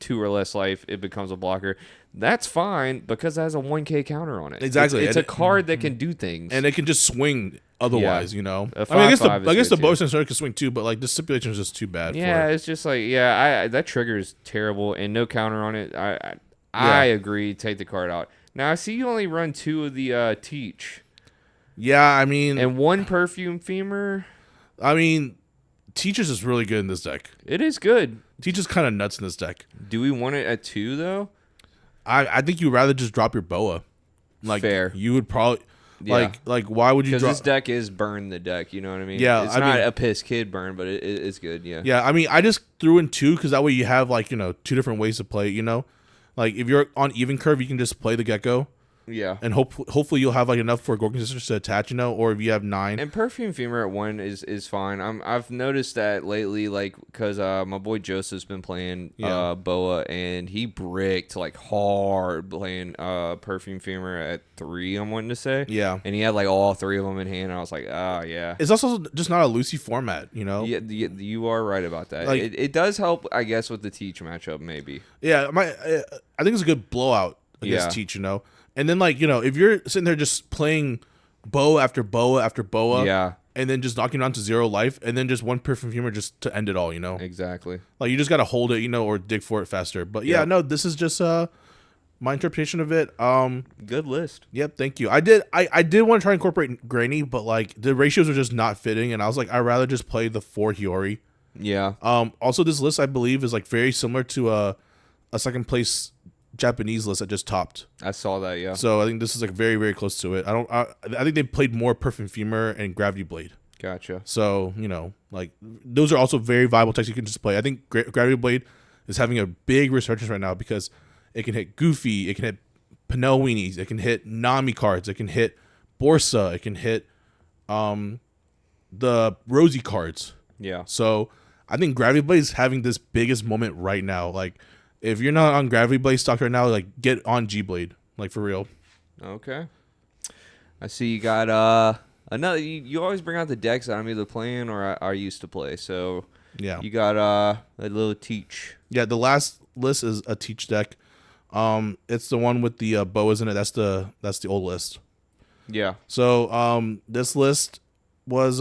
2 or less life. It becomes a blocker. That's fine because it has a 1K counter on it. Exactly, it's a card that can do things, and it can just swing. Otherwise, A 5/5 I guess the too. Boa Sensor can swing too, but like the stipulation is just too bad. Yeah, for it. it's just like that trigger is terrible and no counter on it. I agree. Take the card out. Now I see you only run 2 of the Teach. Yeah, I mean, and 1 Perfume Femur. I mean, Teachers is really good in this deck. It is good. Teachers kind of nuts in this deck. Do we want it at 2 though? I think you'd rather just drop your Boa. Like, fair. You would probably like why would you drop? Because this deck is burn the deck. You know what I mean? Yeah, it's not a piss kid burn, but it's good. Yeah. Yeah, I mean, I just threw in 2 because that way you have 2 different ways to play it. Like if you're on even curve, you can just play the Gecko. Yeah. And hopefully you'll have enough for Gorgon Sisters to attach, or if you have 9. And Perfume Femur at 1 is fine. I've noticed that lately, because my boy Joseph's been playing Boa, and he bricked hard playing Perfume Femur at 3. I'm wanting to say. Yeah. And he had all 3 of them in hand, and I was like, oh yeah. It's also just not a Lucy format, Yeah, you are right about that. It does help, I guess, with the Teach matchup maybe. Yeah, I think it's a good blowout against Teach, And then, if you're sitting there just playing Boa after Boa after Boa, and then just knocking on to 0 life, and then just 1 Perfume Femur just to end it all, Exactly. You just got to hold it, or dig for it faster. But, this is just my interpretation of it. Good list. Yep, thank you. I did want to try and incorporate Granny, but, the ratios are just not fitting, and I was like, I'd rather just play the 4 Hiyori. Yeah. Also, this list, I believe, is, very similar to a second place Japanese list that just topped. I saw that, yeah. So I think this is very, very close to it. I think they played more Perfume Femur and Gravity Blade. Gotcha. So, those are also very viable techs you can just play. I think Gravity Blade is having a big resurgence right now because it can hit Goofy, it can hit Pinel Weenies, it can hit Nami cards, it can hit Borsa, it can hit the Rosie cards. Yeah. So I think Gravity Blade is having this biggest moment right now. If you're not on Gravity Blade stock right now, get on G Blade, for real. Okay. I see you got another. You always bring out the decks that I'm either playing or I used to play. So yeah, you got a little Teach. Yeah, the last list is a Teach deck. It's the one with the Boas in it. That's the old list. Yeah. So this list was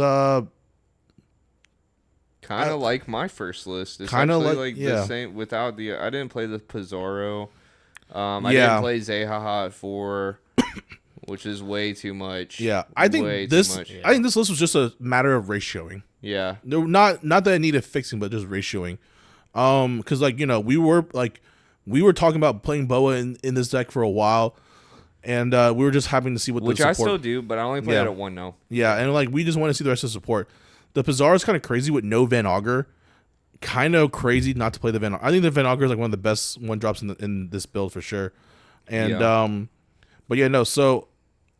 kind of like my first list. It's kind of the same without the. I didn't play the Pizarro. I didn't play Zehaha at 4, which is way too much. Yeah, I think this list was just a matter of ratioing. Yeah. No, not that it needed fixing, but just ratioing. Because we were talking about playing Boa in this deck for a while. And we were just having to see what the support. Which I still do, but I only play it at 1 now. Yeah, and we just want to see the rest of the support. The Pizarro is kind of crazy with no Van Augur. Kind of crazy not to play the Van Augur. I think the Van Augur is one of the best 1-drops in this build for sure. And so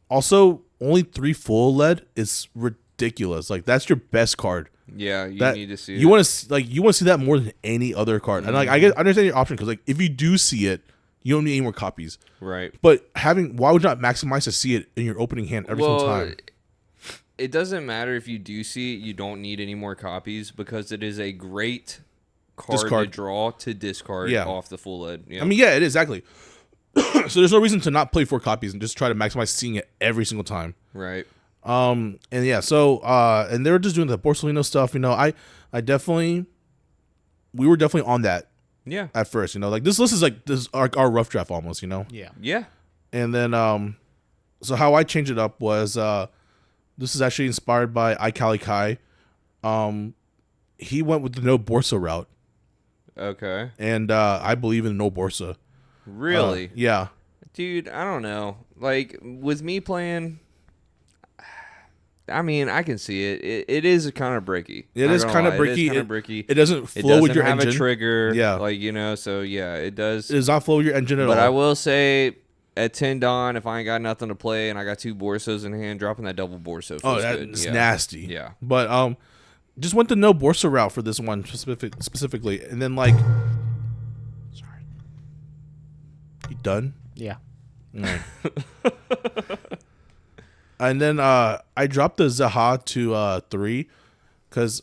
also only 3 full lead is ridiculous. That's your best card. Yeah, you need to see it. You want to see that more than any other card. And I understand your option because if you do see it, you don't need any more copies. Right. But why would you not maximize to see it in your opening hand every single time? It doesn't matter if you do see it, you don't need any more copies because it is a great card to draw to discard off the full lead. Yeah. I mean, yeah, it is, exactly. So there's no reason to not play 4 copies and just try to maximize seeing it every single time. Right. And yeah, so and they were just doing the Borsellino stuff, we were definitely on that. Yeah. At first, this list is our rough draft almost, Yeah. Yeah. And then So how I changed it up was this is actually inspired by iCali Kai. He went with the no Borsa route. Okay. And I believe in no Borsa. Really? Yeah. Dude, I don't know. Like, with me playing, I mean, I can see it. It is kind of bricky. It is kind of bricky. It doesn't flow with your engine. It doesn't have a trigger. Yeah. Like, you know, so yeah, it does. It does not flow with your engine at all. But I will say, at 10 Dawn, if I ain't got nothing to play and I got 2 Borsos in hand, dropping that double Borso feels good. That's nasty. Yeah. But just went the no Borsa route for this one specifically. And then, like... Sorry. You done? Yeah. Right. And then I dropped the Zaha to 3 because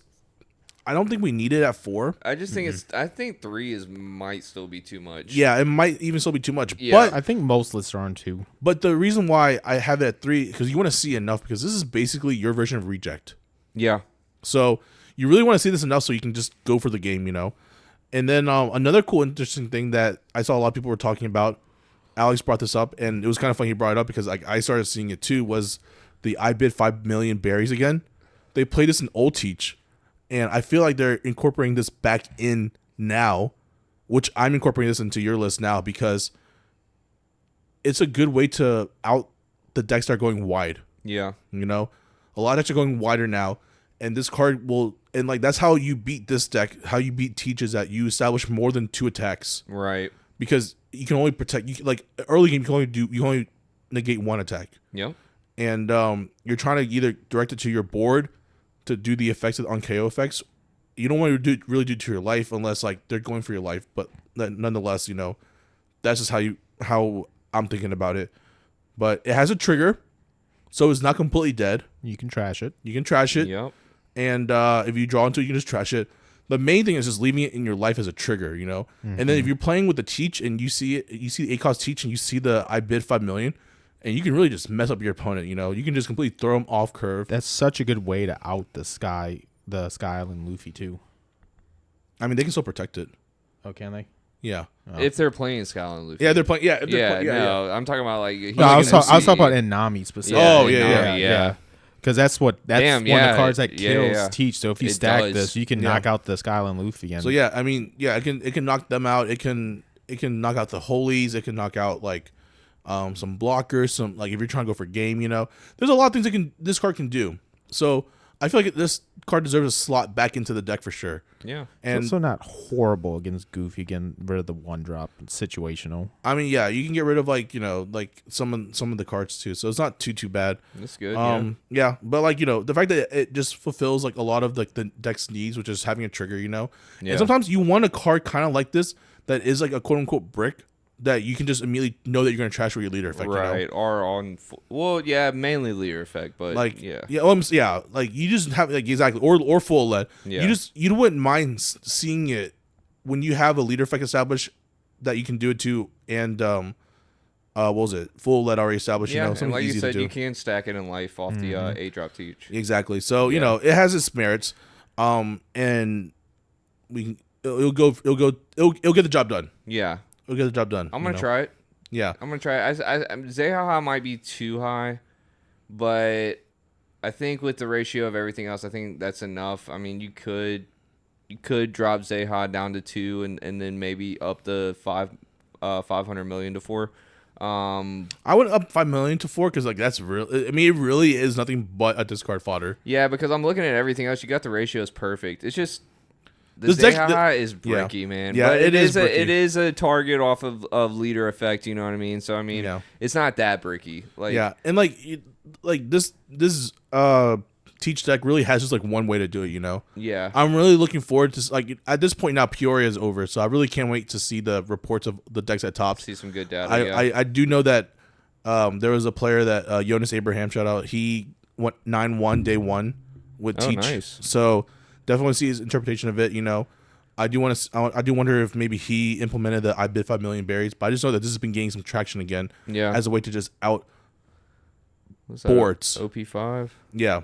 I don't think we need it at 4. I just think I think 3 might still be too much. Yeah, it might even still be too much. Yeah. But I think most lists are on 2. But the reason why I have it at 3 because you want to see enough because this is basically your version of Reject. Yeah. So you really want to see this enough so you can just go for the game, you know. And then another cool, interesting thing that I saw a lot of people were talking about. Alex brought this up, and it was kind of funny he brought it up because I started seeing it too. Was the I bid 5 million berries again? They played this in Old Teach, and I feel like they're incorporating this back in now, which I'm incorporating this into your list now because it's a good way to out the decks that are going wide. Yeah, you know, a lot of decks are going wider now, and this card will. And like that's how you beat this deck. How you beat Teach is that you establish more than 2 attacks. Right. Because you can only protect. You like early game. You can only negate 1 attack. Yep. And you're trying to either direct it to your board to do the effects on KO effects. You don't want to really do it to your life unless like they're going for your life. But nonetheless, you know, that's just how I'm thinking about it. But it has a trigger, so it's not completely dead. You can trash it. Yep. And if you draw into it, you can just trash it. The main thing is just leaving it in your life as a trigger, you know? Mm-hmm. And then if you're playing with the Teach and you see it, you see the ACOS Teach and you see the I bid 5 million, and you can really just mess up your opponent, you know? You can just completely throw them off curve. That's such a good way to out the Sky Island Luffy, too. I mean, they can still protect it. Oh, can they? Yeah. Oh. If they're playing Skyline Luffy. Yeah, they're playing. Yeah, no, I'm talking about like. No, I was talking about Nami specifically. Oh, yeah. Because that's one of the cards that kills Teach. So if you stack this, you can knock out the Skyline Luffy. And so yeah, I mean, yeah, it can knock them out. It can knock out the holies. It can knock out like some blockers. Some like if you're trying to go for game, you know, there's a lot of things this card can do. So I feel like this card deserves a slot back into the deck for sure. Yeah, and it's also not horrible against Goofy. Getting rid of the 1-drop situational. I mean, yeah, you can get rid of like you know like some of the cards too, so it's not too bad. That's good. Yeah, but like you know the fact that it just fulfills like a lot of like the deck's needs, which is having a trigger, you know. Yeah. And sometimes you want a card kind of like this that is like a quote unquote brick that you can just immediately know that you're gonna trash with your leader effect, right? You know? Or on mainly leader effect, but like like you just have like exactly or full lead. Yeah. You wouldn't mind seeing it when you have a leader effect established that you can do it to, and what was it? Full lead already established. Yeah, you know, and like easy you said, to do. You can stack it in life off the 8-drop Teach. Exactly. So you know it has its merits, and it'll get the job done. Yeah. We'll get the job done. I'm gonna try it. Yeah, I'm gonna try it. Zehaha might be too high, but I think with the ratio of everything else, I think that's enough. I mean, you could drop Zeha down to 2, and then maybe up the 500 million to 4. I went up 5 million to 4 because like that's real. I mean, it really is nothing but a discard fodder. Yeah, because I'm looking at everything else. You got the ratios perfect. It's just. The Zeha is bricky, man. Yeah, but it is a target off of leader effect. You know what I mean? So I mean, it's not that bricky. Like and like this Teach deck really has just like one way to do it. You know? Yeah. I'm really looking forward to like at this point now Peoria is over, so I really can't wait to see the reports of the decks at top. See some good data. I do know that there was a player that Jonas Abraham shout out. He went 9-1 day 1 with Teach. Nice. So. Definitely see his interpretation of it. You know, I do wonder if maybe he implemented the I bid 5 million berries, but I just know that this has been gaining some traction again. Yeah, as a way to just out boards. OP5. Yeah.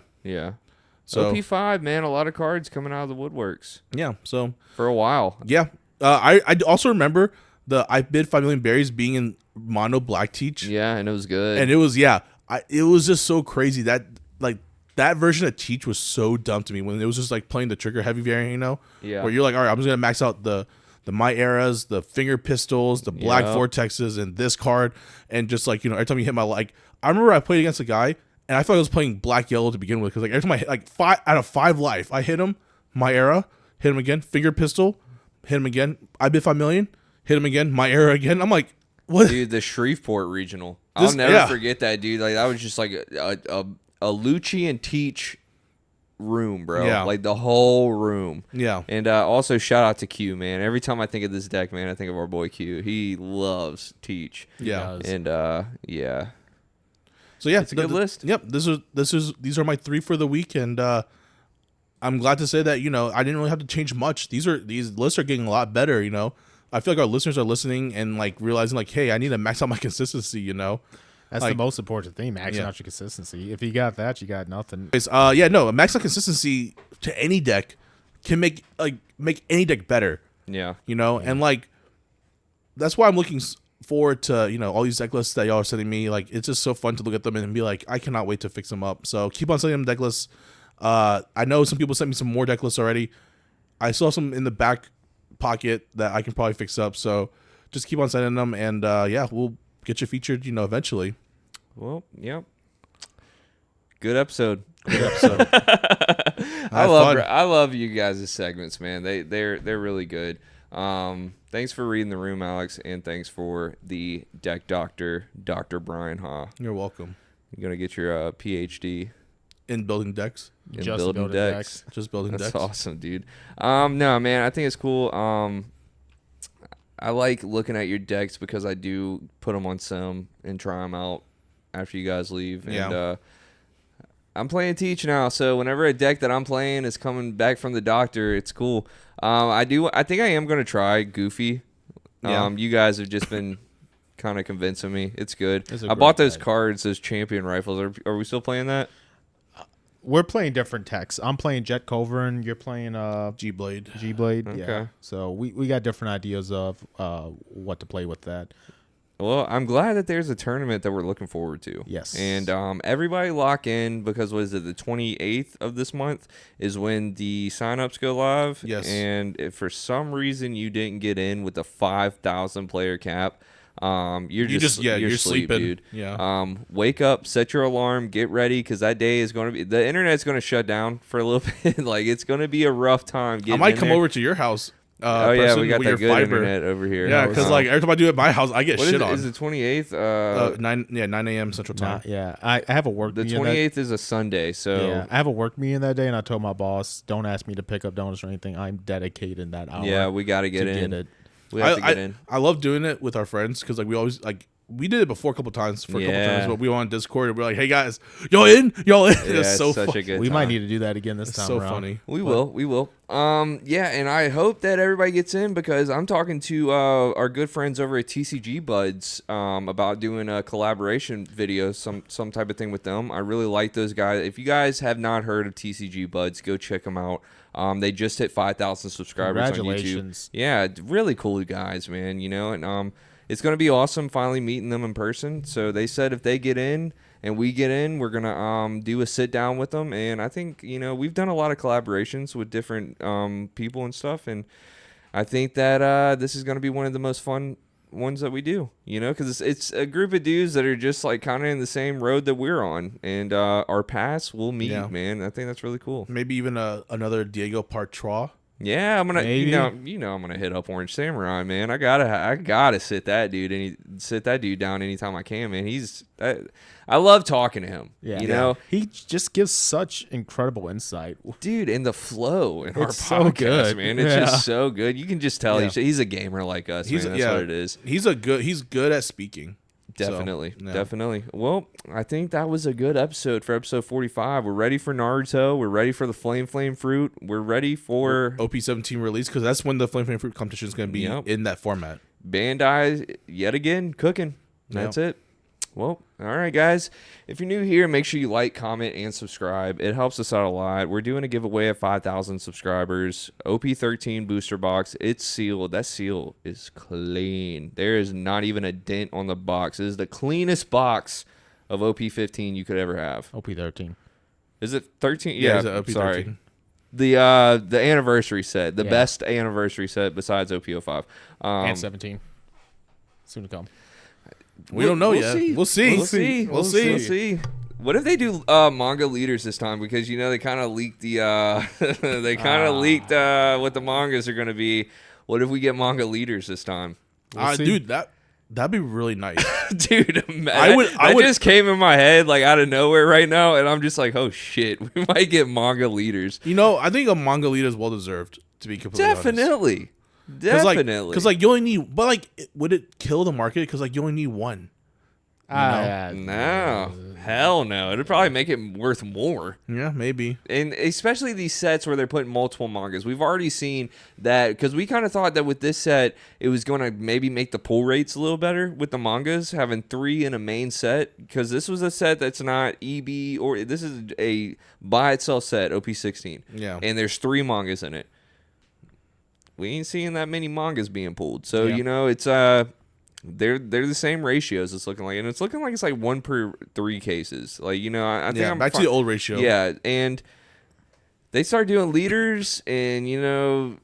So OP5, man, a lot of cards coming out of the woodworks. Yeah. So for a while. Yeah. I also remember the I bid 5 million berries being in mono black Teach. Yeah, and it was good. And it was it was just so crazy that like that version of Teach was so dumb to me when it was just like playing the trigger heavy variant, you know, where you're like, all right, I'm just gonna max out the My Eras, the finger pistols, the black vortexes, and this card, and just like, you know, every time you hit my like, I remember I played against a guy and I thought I was playing black yellow to begin with because like every time I hit like 5 out of 5 life, I hit him, My Era, hit him again, finger pistol, hit him again, I bid 5 million, hit him again, My Era again. I'm like, what? Dude, the Shreveport regional. I'll never forget that, dude. Like that was just like a Lucci and Teach room, bro. Yeah. Like the whole room. Yeah. And also shout out to Q, man. Every time I think of this deck, man, I think of our boy Q. He loves Teach. Yeah. And yeah. So yeah, it's a good list. Yep. These are my 3 for the week, and I'm glad to say that, you know, I didn't really have to change much. These lists are getting a lot better, you know. I feel like our listeners are listening and like realizing like, hey, I need to max out my consistency, you know. That's like, the most important thing, maxing out your consistency. If you got that, you got nothing. Max out consistency to any deck can make any deck better. Yeah. You know, and like that's why I'm looking forward to, you know, all these deck lists that y'all are sending me. Like it's just so fun to look at them and be like, I cannot wait to fix them up. So keep on sending them deck lists. I know some people sent me some more deck lists already. I saw some in the back pocket that I can probably fix up. So just keep on sending them, and we'll get you featured, you know, eventually. Well, yep. Good episode. I love you guys' segments, man. They're really good. Thanks for reading the room, Alex, and thanks for the deck doctor, Dr. Bryan Ha. You're welcome. You're gonna get your PhD in building decks. Just building decks. That's awesome, dude. No, man, I think it's cool. I like looking at your decks because I do put them on sim and try them out after you guys leave. And I'm playing Teach now, so whenever a deck that I'm playing is coming back from the doctor, it's cool. I think I am going to try Goofy. You guys have just been kind of convincing me. It's good. I bought those cards, those champion rifles. Are we still playing that? We're playing different techs. I'm playing Jet Culverin. You're playing G-Blade. Okay. Yeah. So we got different ideas of what to play with that. Well, I'm glad that there's a tournament that we're looking forward to. Yes. And everybody lock in because, what is it, the 28th of this month is when the signups go live. Yes. And if for some reason you didn't get in with the 5,000 player cap, you're sleeping, dude. Yeah. Wake up, set your alarm, get ready, because that day is going to be, the internet's going to shut down for a little bit. Like it's going to be a rough time. I might come over to your house. We got that good internet over here. Yeah, because like every time I do it at my house, I get shit on. Is it 28th? 9 a.m. Central Time. I have a work. The 28th is a Sunday, so I have a work meeting that day, and I told my boss, "Don't ask me to pick up donuts or anything. I'm dedicated that hour." Yeah, we got to get in. We have to get in. I love doing it with our friends because like we always like. We did it before a couple times for a couple times, but we were on Discord and we're like, "Hey guys, y'all in? Y'all in?" Yeah, it's so such a good We time. might need to do that again this time. So around. funny. We will. And I hope that everybody gets in because I'm talking to our good friends over at TCG Buds about doing a collaboration video, some type of thing with them. I really like those guys. If you guys have not heard of TCG Buds, go check them out. They just hit 5,000 subscribers on YouTube. Yeah, really cool guys, man. You know, and it's going to be awesome finally meeting them in person. So they said if they get in and we get in, we're going to do a sit down with them. And I think, you know, we've done a lot of collaborations with different people and stuff. And I think that this is going to be one of the most fun ones that we do, you know, because it's a group of dudes that are just like kind of in the same road that we're on. And our paths will meet, man. I think that's really cool. Maybe even another Diego Partrois. Yeah, I'm gonna. You know, I'm gonna hit up Orange Samurai, man. I gotta sit that dude down anytime I can, man. I love talking to him. Yeah, you know, he just gives such incredible insight, dude. And the flow in our podcast, so good, man. It's just so good. You can just tell he's a gamer like us. Man. That's what it is. He's good at speaking. Definitely. Well, I think that was a good episode for episode 45. We're ready for Naruto. We're ready for the Flame Fruit. We're ready for OP17 release because that's when the Flame Fruit competition is going to be in that format. Bandai, yet again, cooking. That's it. Well, all right, guys. If you're new here, make sure you like, comment, and subscribe. It helps us out a lot. We're doing a giveaway of 5,000 subscribers. OP13 booster box. It's sealed. That seal is clean. There is not even a dent on the box. It is the cleanest box of OP15 you could ever have. OP13. Is it 13? Yeah, Yeah, OP13. sorry. The anniversary set, the best anniversary set besides OP05. And 17. Soon to come. We don't know yet. See. We'll see. We'll see. What if they do manga leaders this time? Because they kind of leaked the what the mangas are going to be. What if we get manga leaders this time? Dude, that'd be really nice. Dude, I just came in my head like out of nowhere right now, and I'm just like, oh shit, we might get manga leaders. I think a manga leader is well deserved, to be completely honest. Definitely. Because you only need, but would it kill the market? Because you only need one. No, hell no. It'd probably make it worth more. Yeah, maybe. And especially these sets where they're putting multiple mangas. We've already seen that because we kind of thought that with this set, it was going to maybe make the pull rates a little better with the mangas, having 3 in a main set. Because this was a set that's not EB, or this is a by itself set, OP16. Yeah. And there's 3 mangas in it. We ain't seeing that many mangas being pulled. So, it's they're the same ratios it's looking like. And it's looking like it's like 1 per 3 cases. I think I'm back to the old ratio. Yeah, and they start doing leaders and who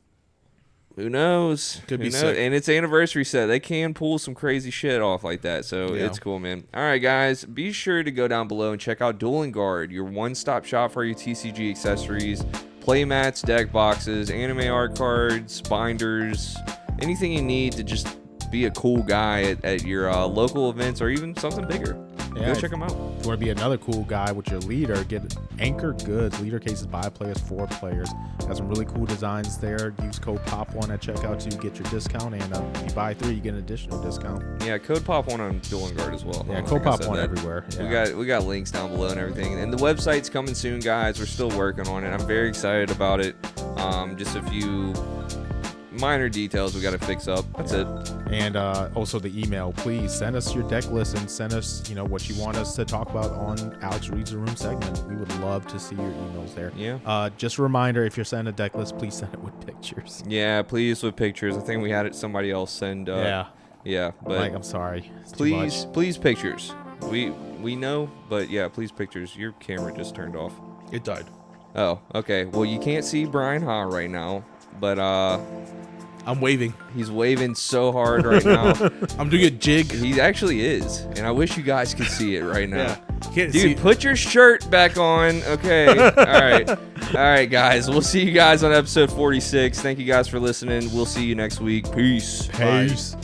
knows? Could be sick. And it's anniversary set. They can pull some crazy shit off like that. So it's cool, man. All right, guys, be sure to go down below and check out Dueling Guard, your one-stop shop for your TCG accessories. Playmats, deck boxes, anime art cards, binders, anything you need to just be a cool guy at your local events or even something bigger. Go check them out. If you want to be another cool guy with your leader, get ANGKOR Goods. Leader cases by players, for players. Got some really cool designs there. Use code Pop.1 at checkout to get your discount. And if you buy 3, you get an additional discount. Yeah, code Pop.1 on Dueling Guard as well. Yeah, code Pop.1 everywhere. Yeah. We got links down below and everything. And the website's coming soon, guys. We're still working on it. I'm very excited about it. Just a few minor details we got to fix up. That's it. And also the email. Please send us your deck list and send us what you want us to talk about on Alex Reads the Room segment. We would love to see your emails there. Yeah. Just a reminder, if you're sending a deck list, please send it with pictures. Yeah, please with pictures. I think we had somebody else send. Yeah, but Mike, I'm sorry. It's please pictures. We know, but yeah, please pictures. Your camera just turned off. It died. Oh, okay. Well, you can't see Bryan Ha right now, but I'm waving. He's waving so hard right now. I'm doing a jig. He actually is, and I wish you guys could see it right now. Can't Dude, see. Put your shirt back on. Okay. All right, guys. We'll see you guys on episode 46. Thank you guys for listening. We'll see you next week. Peace. Peace.